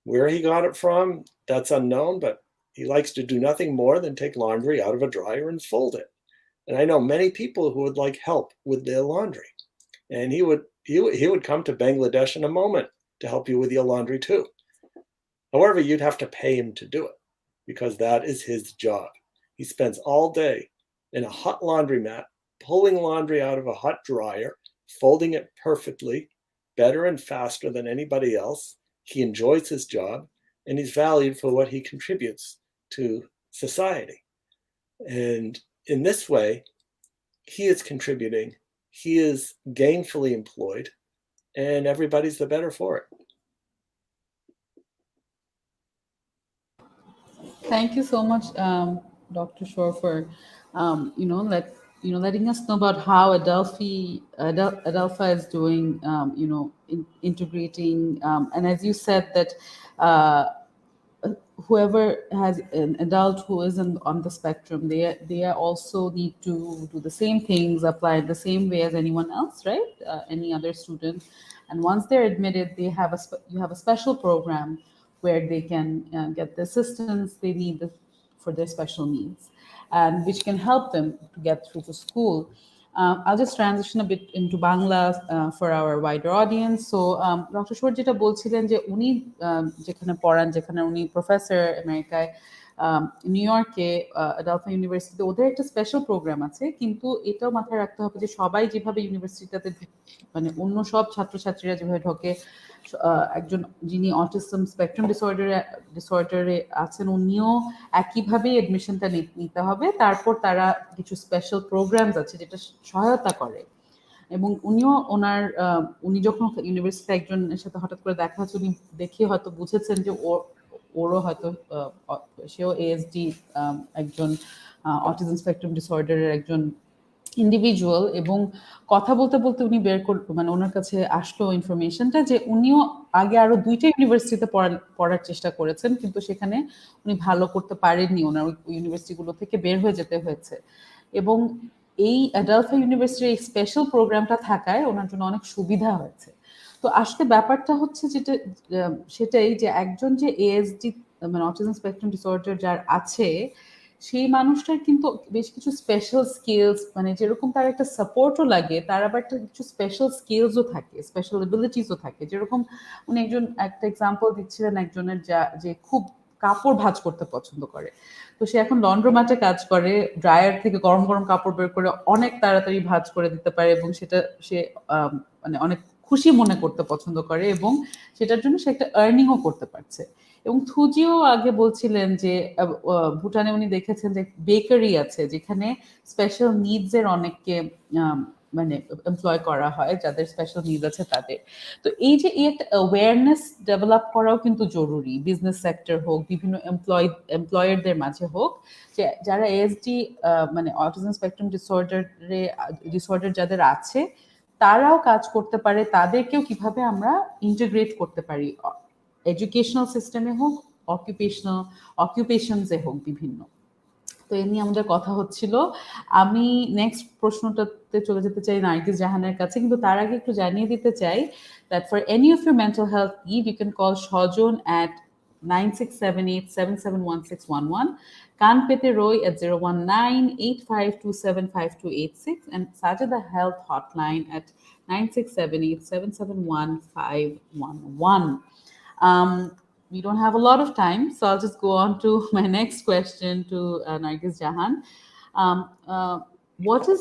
Where he got it from, that's unknown, but he likes to do nothing more than take laundry out of a dryer and fold it. And I know many people who would like help with their laundry. And he would come to Bangladesh in a moment to help you with your laundry too. However, you'd have to pay him to do it because that is his job. He spends all day in a hot laundromat, pulling laundry out of a hot dryer, folding it perfectly, better and faster than anybody else. He enjoys his job, and he's valued for what he contributes to society. And in this way, he is contributing, he is gainfully employed, and everybody's the better for it. Thank you so much, Dr. Shore, for letting us know about how Adelphi is doing, integrating, and as you said that whoever has an adult who is on the spectrum, they also need to do the same things, apply it the same way as anyone else, right? Any other student. And once they're admitted, you have a special program where they can get the assistance they need for their special needs, and which can help them to get through to school. I'll just transition a bit into Bangla for our wider audience. So, Dr. Shor যেটা বলছিলেন যে উনি যেখানে পড়ান, যেখানে উনি professor আমেরিকায়, new ইয়র্কে আডালফা ইউনিভার্সিটিতে ওদের একটা স্পেশাল প্রোগ্রাম আছে, কিন্তু এটাও মাথায় রাখতে হবে যে সবাই যেভাবে ইউনিভার্সিটিতে মানে অন্য সব ছাত্রছাত্রীরা যেভাবে ঢোকে, একজন যিনি অটিজম স্পেকট্রাম ডিসঅর্ডারে আছেন উনিও একইভাবে এডমিশনটা নিতে হবে। তারপর তারা কিছু স্পেশাল প্রোগ্রামস আছে যেটা সহায়তা করে, এবং উনি যখন ইউনিভার্সিটি একজনের সাথে হঠাৎ করে দেখা হচ্ছে, উনি দেখে হয়তো বুঝেছেন যে ওরও হয়তো সেও এএসডি, একজন অটিজম স্পেকট্রাম ডিসঅর্ডারের একজন ইন্ডিভিজুয়াল, এবং কথা বলতে বলতে উনি মানে ওনার কাছে আসলো ইনফরমেশনটা যে উনিও আগে আরো 2টা ইউনিভার্সিটিতে পড়ার চেষ্টা করেছেন, কিন্তু সেখানে উনি ভালো করতে পারেননি, ওনার ওই ইউনিভার্সিটিগুলো থেকে বের হয়ে যেতে হয়েছে। এবং এই অ্যাডালফা ইউনিভার্সিটির এই স্পেশাল প্রোগ্রামটা থাকায় ওনার জন্য অনেক সুবিধা হয়েছে। তো আসলে ব্যাপারটা হচ্ছে যেটা সেটাই যে একজন যে এএসডি মানে অটিজম স্পেকট্রাম ডিসঅর্ডার যার আছে, সেই মানুষটার কিন্তু বেশ কিছু স্পেশাল স্কিলস, মানে যেরকম তার একটা সাপোর্টও লাগে, তার আবার কিছু স্পেশাল স্কিলসও থাকে, স্পেশাল এবিলিটিসও থাকে। যেরকম উনি একটা এক্সাম্পল দিচ্ছিলেন একজনের যে খুব কাপড় ভাঁজ করতে পছন্দ করে, তো সে এখন লন্ড্রোম্যাটে কাজ করে, ড্রায়ার থেকে গরম গরম কাপড় বের করে অনেক তাড়াতাড়ি ভাঁজ করে দিতে পারে, এবং সেটা সে মানে অনেক খুশি মনে করতে পছন্দ করে, এবং সেটার জন্য সে একটা আর্নিংও করতে পারছে। এবং থুজিও আগে বলছিলেন যে ভুটানে উনি দেখেছেন যে বেকারি আছে যেখানে স্পেশাল নিডস এর অনেককে মানে এমপ্লয় করা হয়, যাদের স্পেশাল নিডস আছে তাদের। তো এই যে একটা অ্যাওয়ারনেস ডেভেলপ করাও কিন্তু জরুরি, বিজনেস সেক্টর হোক, বিভিন্ন এমপ্লয়ারদের মাঝে হোক, যে যারা এএসডি মানে অটিজম স্পেকট্রাম ডিসঅর্ডার যাদের আছে তারাও কাজ করতে পারে, তাদেরকেও কিভাবে আমরা ইন্টিগ্রেট করতে পারি, এডুকেশনাল সিস্টেমে হোক, অকুপেশনসে হোক বিভিন্ন। তো এ নিয়ে আমাদের কথা হচ্ছিল। আমি নেক্সট প্রশ্নটাতে চলে যেতে চাই নার্গিস জাহানের কাছে, কিন্তু তার আগে একটু জানিয়ে দিতে চাই that for any of your mental health need you can call Shojon at 9678771611, Kanpete Roy at 01985275286, and Sajida Health Hotline at 9678771511. We don't have a lot of time, so I'll just go on to my next question to Nargis Jahan. What is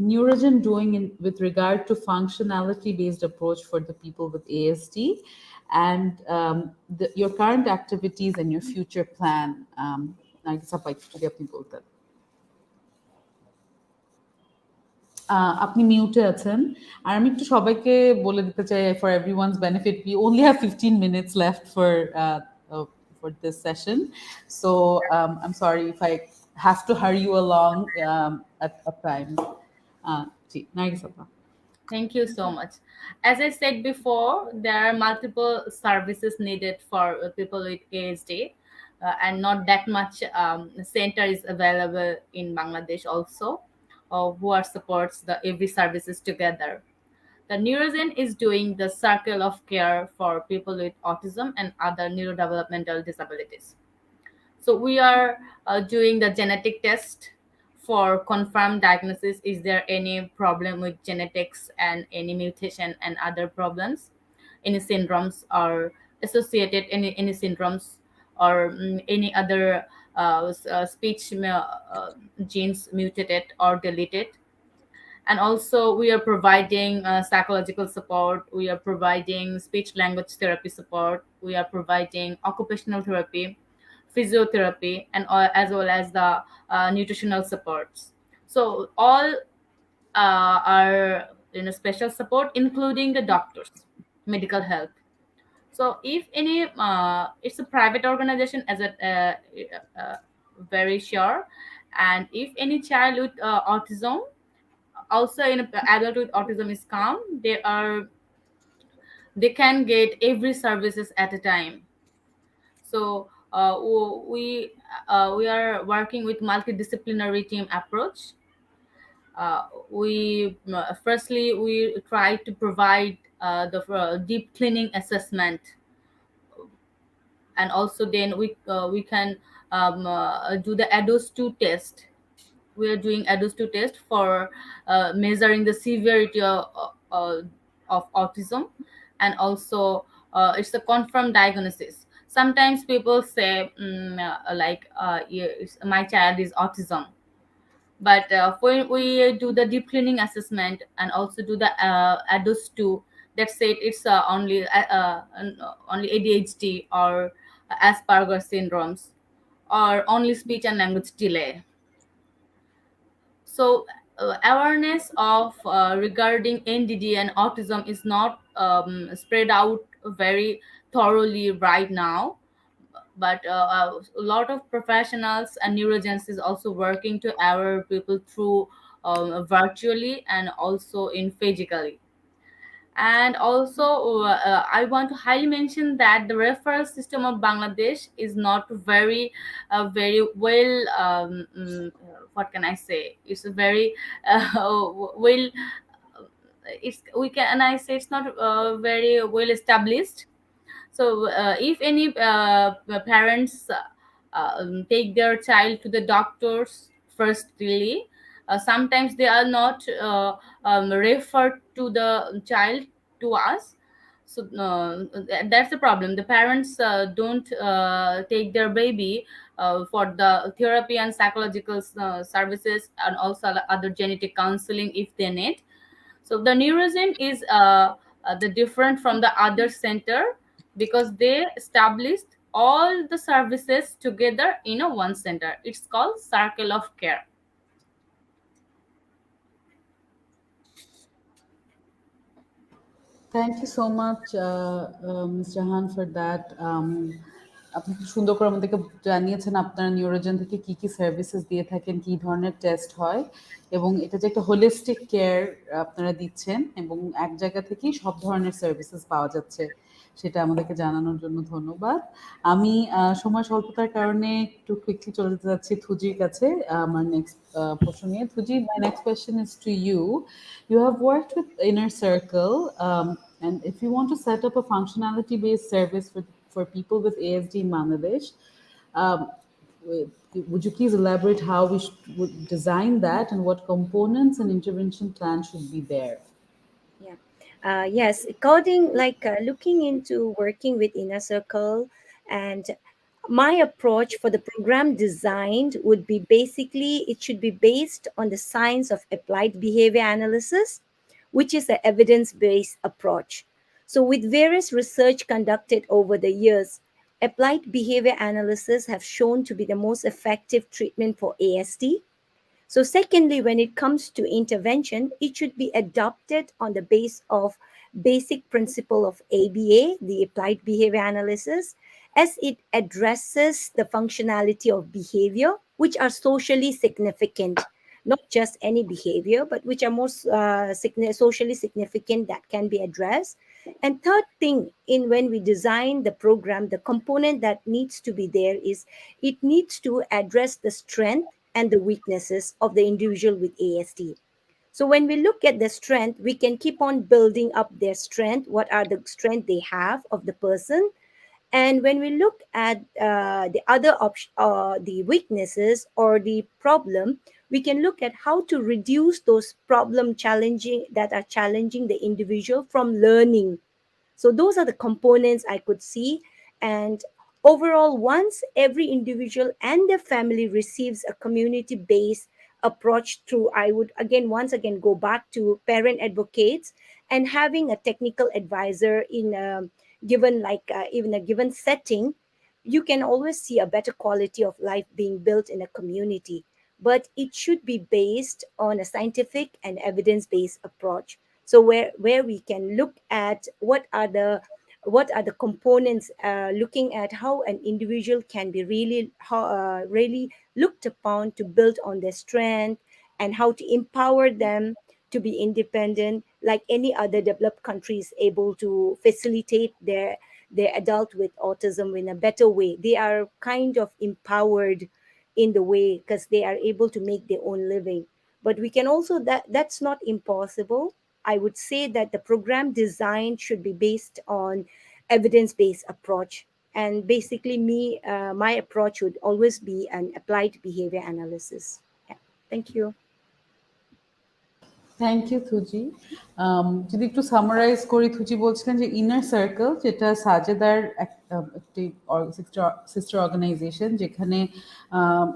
Neurogen doing with regard to functionality-based approach for the people with ASD, and your current activities and your future plan? Nargis আপা যদি আপনি বলতেন। আপনি মিউটে আছেন। আর আমি একটু সবাইকে বলে দিতে চাই, for everyone's benefit, we only have 15 minutes left for this session, so I'm sorry if I have to hurry you along at times. জি, নার্গিস আপা। Thank you so much. As I said before, there are multiple services needed for people with ASD, and not that much center is available in Bangladesh also, who are supports the every services together. The Neurogen is doing the circle of care for people with autism and other neurodevelopmental disabilities. So we are doing the genetic test for confirmed diagnosis. Is there any problem with genetics and any mutation and other problems? Any syndromes are associated, any syndromes or any other speech genes mutated or deleted? And also we are providing psychological support, we are providing speech language therapy support, we are providing occupational therapy, physiotherapy, and as well as the nutritional supports. So all are special support, including the doctors, medical health. So if any it's a private organization, as a very sure. And if any child with autism, also in adult with autism is calm, they can get every services at a time. So we are working with multidisciplinary team approach. We firstly we try to provide the deep cleaning assessment, and also then we can do the ADOS2 test. We are doing ADOS2 test for measuring the severity of autism, and also it's a confirmed diagnosis. Sometimes people say yeah, my child is autism, but when we do the deep cleaning assessment and also do the ADOS2, that said it's only ADHD or Asperger syndromes, or only speech and language delay. So awareness of regarding NDD and autism is not spread out very thoroughly right now, but a lot of professionals and neurogens is also working to aware people through virtually and also in physically. And also I want to highly mention that the referral system of Bangladesh is not very well what can I say, it's a very well it's we can and I say it's not very well established. So if any parents take their child to the doctors firstly, sometimes they are not referred to the child to us. So that's the problem. The parents don't take their baby for the therapy and psychological services, and also other genetic counseling if they need. So the neurogen is the different from the other center, because they established all the services together in a one center. It's called circle of care. Thank you so much miss Jahan for that. আপনি খুব সুন্দর করে আমাদেরকে জানিয়েছেন আপনারা নিউরোজেন থেকে কি কি সার্ভিসেস দিয়ে থাকেন, কি ধরনের টেস্ট হয়, এবং এটা যে একটা হোলিস্টিক কেয়ার আপনারা দিচ্ছেন এবং এক জায়গা থেকেই সব ধরনের সার্ভিসেস পাওয়া যাচ্ছে, সেটা আমাদেরকে জানানোর জন্য ধন্যবাদ। আমি সময় স্বল্পতার কারণে একটু কুইকলি চলে যেতে যাচ্ছি থুজির কাছে আমার নেক্সট প্রশ্ন নিয়ে। থুজি, my next question is to you. You have worked with Inner Circle, and if you want to set up a functionality-based service for people with ASD in Bangladesh, um, would you please elaborate how we would design that and what components and intervention plan should be there? Yeah. Yes, according looking into working with Inner Circle, and my approach for the program designed would be basically it should be based on the science of applied behavior analysis, which is an evidence-based approach. So with various research conducted over the years, applied behavior analysis have shown to be the most effective treatment for ASD. So, secondly, when it comes to intervention, it should be adopted on the base of basic principle of ABA, the applied behavior analysis, as it addresses the functionality of behavior, which are socially significant, not just any behavior, but which are more socially significant that can be addressed. And third thing, in when we design the program, the component that needs to be there is it needs to address the strength and the weaknesses of the individual with ASD. So when we look at the strength, we can keep on building up their strength. What are the strength they have of the person? And when we look at the other option, the weaknesses or the problem, we can look at how to reduce those problem challenging that are challenging the individual from learning. So those are the components I could see. And overall, once every individual and their family receives a community-based approach through, I would again once again go back to parent advocates and having a technical advisor in a given, like even a given setting. You can always see a better quality of life being built in a community, but it should be based on a scientific and evidence based approach. So where we can look at what are the components, looking at how an individual can be really looked upon to build on their strength, and how to empower them to be independent, like any other developed countries able to facilitate their adult with autism in a better way. They are kind of empowered in the way because they are able to make their own living. But we can also, that's not impossible. I would say that the program design should be based on evidence based approach. And basically my approach would always be an applied behavior analysis. Yeah. Thank you. Thank you থুজি। যদি একটু summarise করি, থুজি বলছিলেন যে inner circle, যেটা সাজেদার একটি sister organisation, যেখানে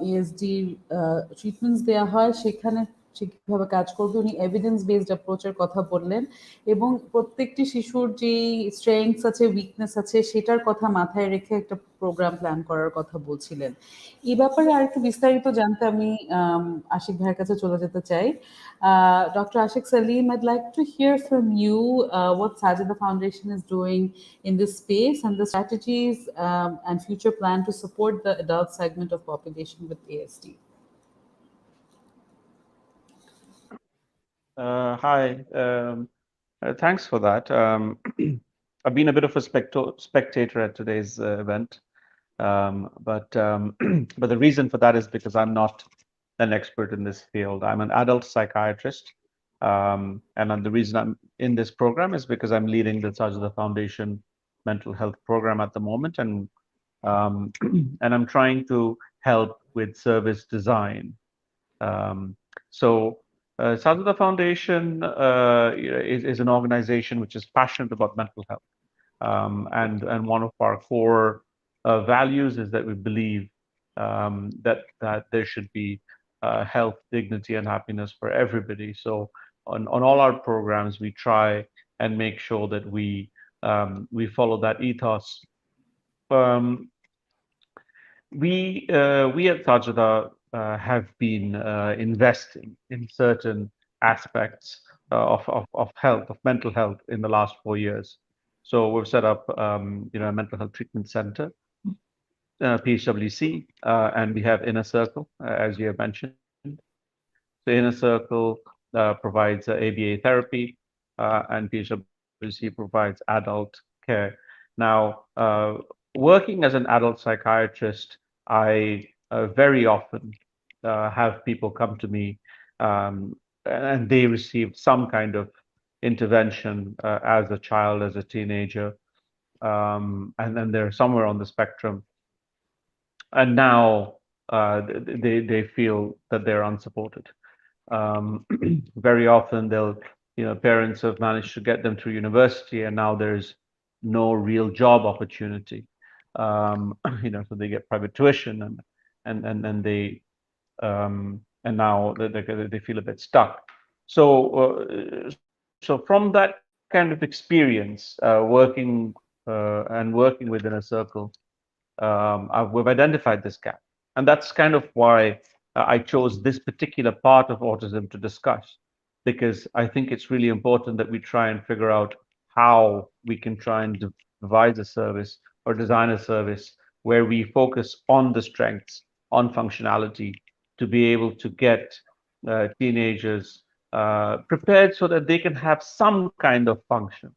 এএসডির treatments দেওয়া হয়, সেখানে সে কীভাবে কাজ করবে। উনি এভিডেন্স বেসড অ্যাপ্রোচের কথা বললেন, এবং প্রত্যেকটি শিশুর যেই স্ট্রেংথস আছে, উইকনেস আছে, সেটার কথা মাথায় রেখে একটা প্রোগ্রাম প্ল্যান করার কথা বলছিলেন। এই ব্যাপারে আরেকটু বিস্তারিত জানতে আমি আশিক ভাইয়ের কাছে চলে যেতে চাই। Dr. Ashik Saleem, I'd like to hear from you what SAJIDA Foundation is doing in this space and the strategies and future plan to support the adult segment of population with ASD. Hi, thanks for that. I've been a bit of a spectator at today's event, but but the reason for that is because I'm not an expert in this field. I'm an adult psychiatrist, and the reason I'm in this program is because I'm leading the SAJIDA Foundation Mental Health Program at the moment, and and I'm trying to help with service design. So SAJIDA Foundation is an organization which is passionate about mental health. And one of our core values is that we believe that there should be health, dignity, and happiness for everybody. So on all our programs, we try and make sure that we follow that ethos. Um, we at SAJIDA have been investing in certain aspects of health, of mental health, in the last 4 years. So we've set up, a mental health treatment center, PHWC, and we have Inner Circle, as you have mentioned. So Inner Circle provides ABA therapy, and PHWC provides adult care. Now, working as an adult psychiatrist, I very often have people come to me, and they received some kind of intervention as a child, as a teenager, and then they're somewhere on the spectrum, and now they feel that they're unsupported. Very often parents have managed to get them through university, and now there's no real job opportunity. So they get private tuition, and they and now they feel a bit stuck. So from that kind of experience, working within a circle, we've identified this gap, and that's kind of why I chose this particular part of autism to discuss, because I think it's really important that we try and figure out how we can try and devise a service or design a service where we focus on the strengths, on functionality, to be able to get teenagers prepared so that they can have some kind of function.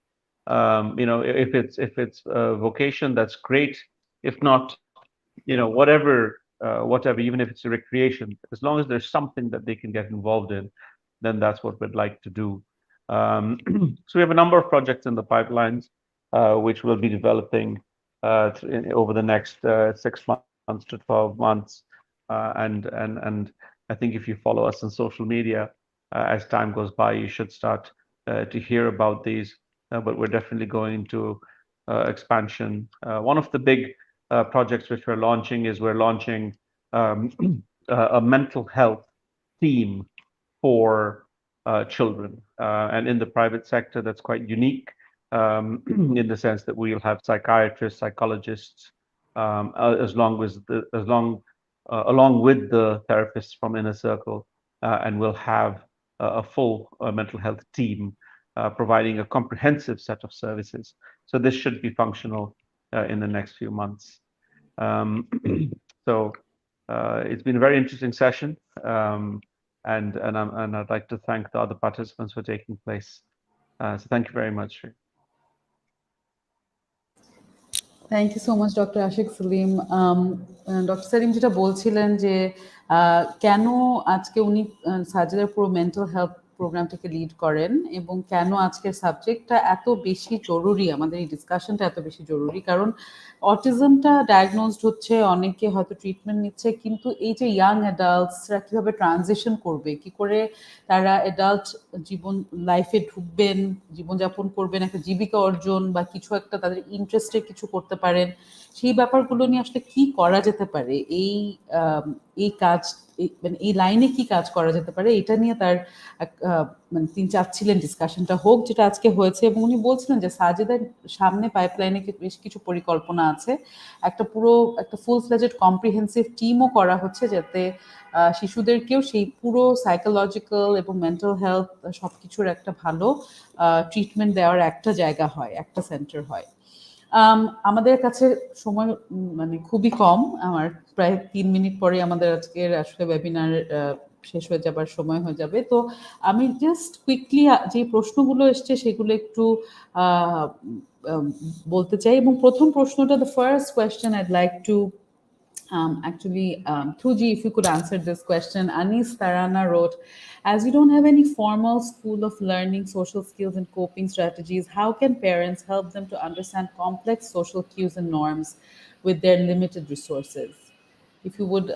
If it's a vocation, that's great. If not, whatever, even if it's a recreation, as long as there's something that they can get involved in, then that's what we'd like to do. So we have a number of projects in the pipelines, which we'll be developing over the next 6 months to 12 months. And I think if you follow us on social media, as time goes by, you should start to hear about these. But we're definitely going into expansion. One of the big projects which we're launching is a mental health team for children. And in the private sector, that's quite unique in the sense that we'll have psychiatrists, psychologists, along with the therapists from Inner Circle, and we'll have a full mental health team providing a comprehensive set of services. So this should be functional in the next few months. So it's been a very interesting session, and I'd like to thank the other participants for taking place. So thank you very much. Thank you so much doctor Ashiq Selim. Doctor Selim যেটা বলছিলেন যে কেন আজকে উনি সাজিদার পুরো mental health প্রোগ্রামটাকে lead করেন এবং কেন আজকের সাবজেক্টটা এত বেশি জরুরি, আমাদের এই ডিসকাশনটা এত বেশি জরুরি, কারণ অটিজমটা ডায়াগনোজড হচ্ছে, অনেকে হয়তো ট্রিটমেন্ট নিচ্ছে, কিন্তু এই যে ইয়াং অ্যাডাল্টসরা কীভাবে ট্রানজিশন করবে, কি করে তারা অ্যাডাল্ট জীবন লাইফে ঢুকবেন, জীবনযাপন করবেন, একটা জীবিকা অর্জন বা কিছু একটা তাদের ইন্টারেস্টে কিছু করতে পারেন, সেই ব্যাপারগুলো নিয়ে আসলে কি করা যেতে পারে, এই কাজ মানে এই লাইনে কি কাজ করা যেতে পারে, এটা নিয়ে তার মানে তিনি চাচ্ছিলেন ডিসকাশনটা হোক, যেটা আজকে হয়েছে। এবং উনি বলছিলেন যে সাজিদার সামনে পাইপলাইনে বেশ কিছু পরিকল্পনা আছে, একটা ফুল ফ্লেজেড কম্প্রিহেন্সিভ টিমও করা হচ্ছে, যাতে শিশুদেরকেও সেই পুরো সাইকোলজিক্যাল এবং মেন্টাল হেলথ সবকিছুর একটা ভালো ট্রিটমেন্ট দেওয়ার একটা জায়গা হয়, একটা সেন্টার হয়। আমাদের কাছে সময় মানে খুবই কম, আমার প্রায় 3 মিনিট পরে আমাদের আজকের আসলে ওয়েবিনার শেষ হয়ে যাবার সময় হয়ে যাবে। তো আমি জাস্ট কুইকলি যে প্রশ্নগুলো এসছে সেগুলো একটু বলতে চাই। এবং প্রথম প্রশ্নটা, the first question I'd like to Thuji, if you could answer this question. Anis Tarana wrote, as we don't have any formal school of learning social skills and coping strategies, how can parents help them to understand complex social cues and norms with their limited resources? If you would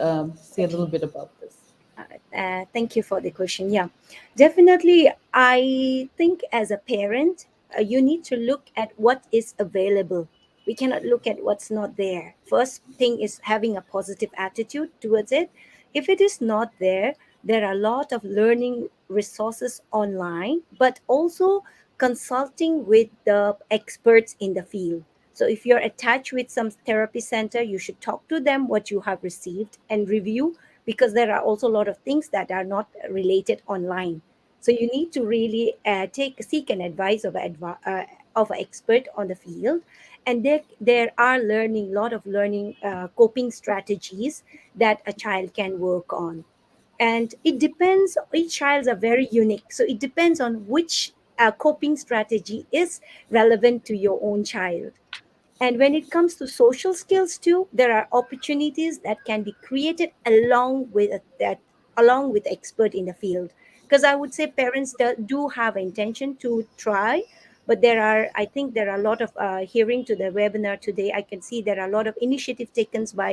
say a little bit about this. Thank you for the question. Yeah, definitely. I think as a parent, you need to look at what is available. We cannot look at what's not there. First thing is having a positive attitude towards it. If it is not there, there are a lot of learning resources online, but also consulting with the experts in the field. So if you're attached with some therapy center, you should talk to them what you have received and review, because there are also a lot of things that are not related online. So you need to really seek an advice of an expert on the field, and there are a lot of learning coping strategies that a child can work on. And it depends, each child are very unique, so it depends on which coping strategy is relevant to your own child. And when it comes to social skills too, there are opportunities that can be created along with expert in the field. Because I would say parents do have intention to try, but I think there are a lot of hearing to the webinar today. I can see there are a lot of initiative taken by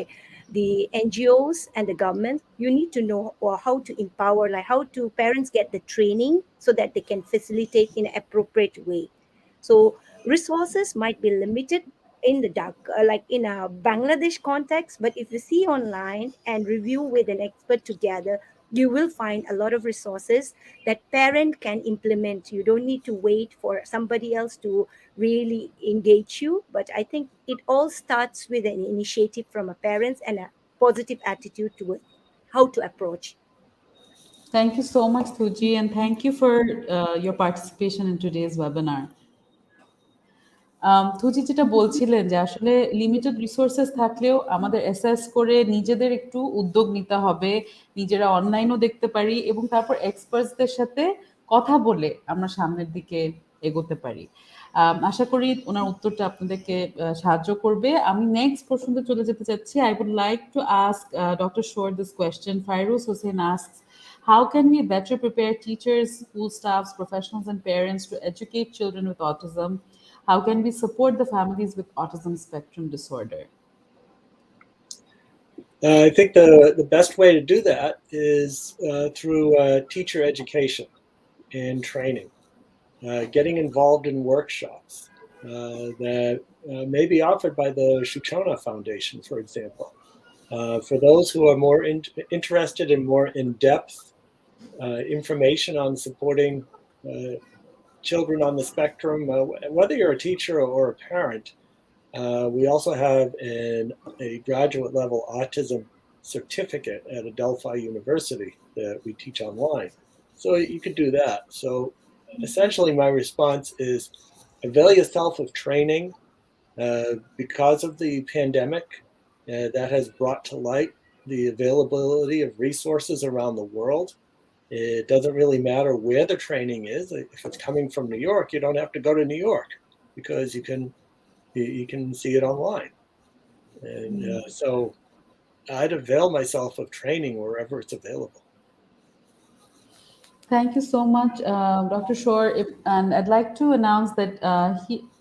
the NGOs and the government. You need to know how to empower, like how to parents get the training so that they can facilitate in an appropriate way. So resources might be limited in the dark, like in a Bangladesh context, but if you see online and review with an expert together, you will find a lot of resources that parent can implement. You don't need to wait for somebody else to really engage you, but I think it all starts with an initiative from a parents and a positive attitude towards how to approach. Thank you so much, Thuji, and thank you for your participation in today's webinar. থুজি যেটা বলছিলেন যে আসলে limited resources থাকলেও আমাদের assess করে নিজেদের একটু উদ্যোগ নিতে হবে, নিজেরা অনলাইনও দেখতে পারি এবং তারপর এক্সপার্টসদের সাথে কথা বলে আমরা সামনের দিকে এগোতে পারি। আশা করি ওনার উত্তরটা আপনাদেরকে সাহায্য করবে। আমি নেক্সট প্রশ্নতে চলে যেতে চাচ্ছি। I would like to ask Dr. Shore this question. Fairuz Hussain asks, how can we better prepare teachers, school staffs, professionals and parents to educate children with autism? How can we support the families with autism spectrum disorder? I think the best way to do that is through teacher education and training, getting involved in workshops that may be offered by the SAJIDA Foundation, for example. For those who are more interested in more in-depth information on supporting children on the spectrum, whether you're a teacher or a parent. We also have a graduate level autism certificate at Adelphi University that we teach online. So you could do that. So essentially, my response is avail yourself of training. Because of the pandemic, that has brought to light the availability of resources around the world. It doesn't really matter where the training is. If it's coming from New York, you don't have to go to New York because you can see it online. And so I'd avail myself of training wherever it's available. Thank you so much, Dr. Shore. And I'd like to announce that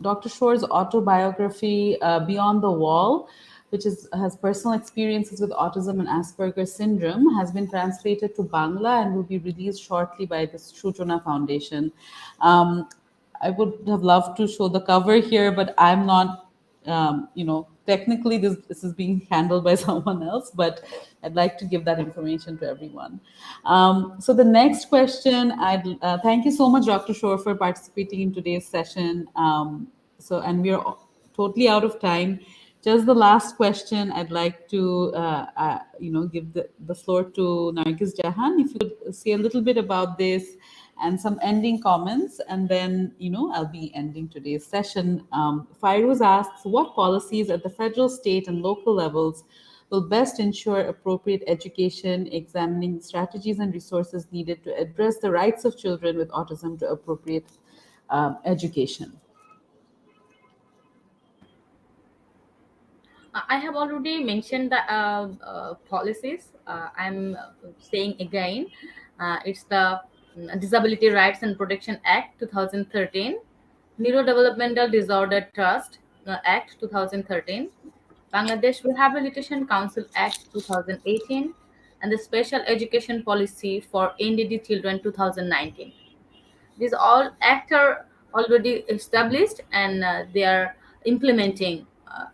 Dr. Shore's autobiography, Beyond the Wall, which has personal experiences with autism and Asperger's syndrome, has been translated to Bangla and will be released shortly by the SAJIDA Foundation. I would have loved to show the cover here, but I'm not, technically this is being handled by someone else, but I'd like to give that information to everyone. So the next question, thank you so much, Dr. Shore, for participating in today's session. And we're totally out of time. Just the last question, I'd like to, give the floor to Nargis Jahan. If you could say a little bit about this and some ending comments, and then, I'll be ending today's session. Fairuz asks, what policies at the federal, state, and local levels will best ensure appropriate education, examining strategies and resources needed to address the rights of children with autism to appropriate education? I have already mentioned the policies. I'm saying again, it's the Disability Rights and Protection Act 2013, Neurodevelopmental Disorder Trust Act 2013, Bangladesh Rehabilitation Council Act 2018, and the Special Education Policy for NDD Children 2019. These all acts are already established, and they are implementing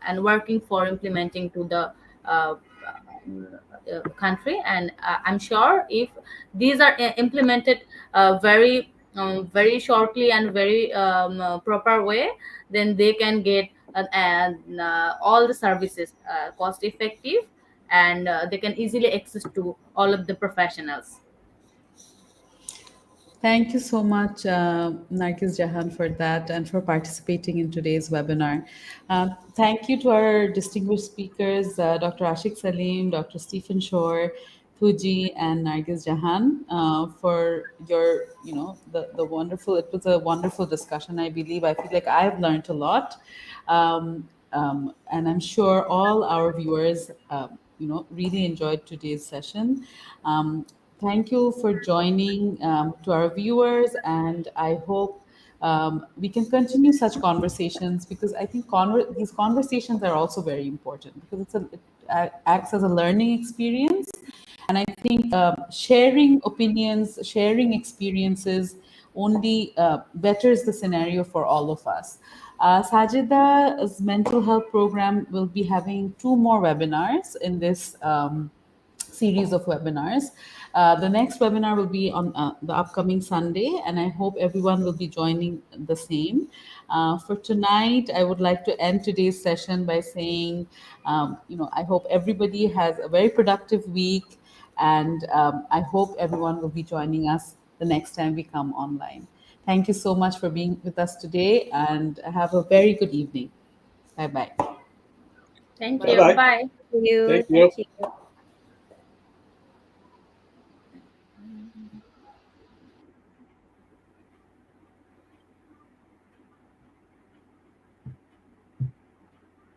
and working for implementing to the country. And I'm sure if these are implemented very shortly and very proper way, then they can get all the services cost effective, and they can easily access to all of the professionals. Thank you so much, Nargis Jahan, for that and for participating in today's webinar. Thank you to our distinguished speakers, Dr. Ashik Saleem, Dr. Stephen Shore, Fuji, and Nargis Jahan, for your, the wonderful, it was a wonderful discussion, I believe. I feel like I've learned a lot. And I'm sure all our viewers, really enjoyed today's session. Thank you for joining, to our viewers, and I hope we can continue such conversations, because I think these conversations are also very important, because it acts as a learning experience. And I think sharing opinions, sharing experiences only betters the scenario for all of us. SAJIDA's Mental Health Program will be having 2 more webinars in this series of webinars. The next webinar will be on the upcoming Sunday, and I hope everyone will be joining the same. For tonight, I would like to end today's session by saying, I hope everybody has a very productive week, and I hope everyone will be joining us the next time we come online. Thank you so much for being with us today, and have a very good evening. Bye-bye. Thank you. Bye-bye. Bye. Thank you. Thank you. Thank you.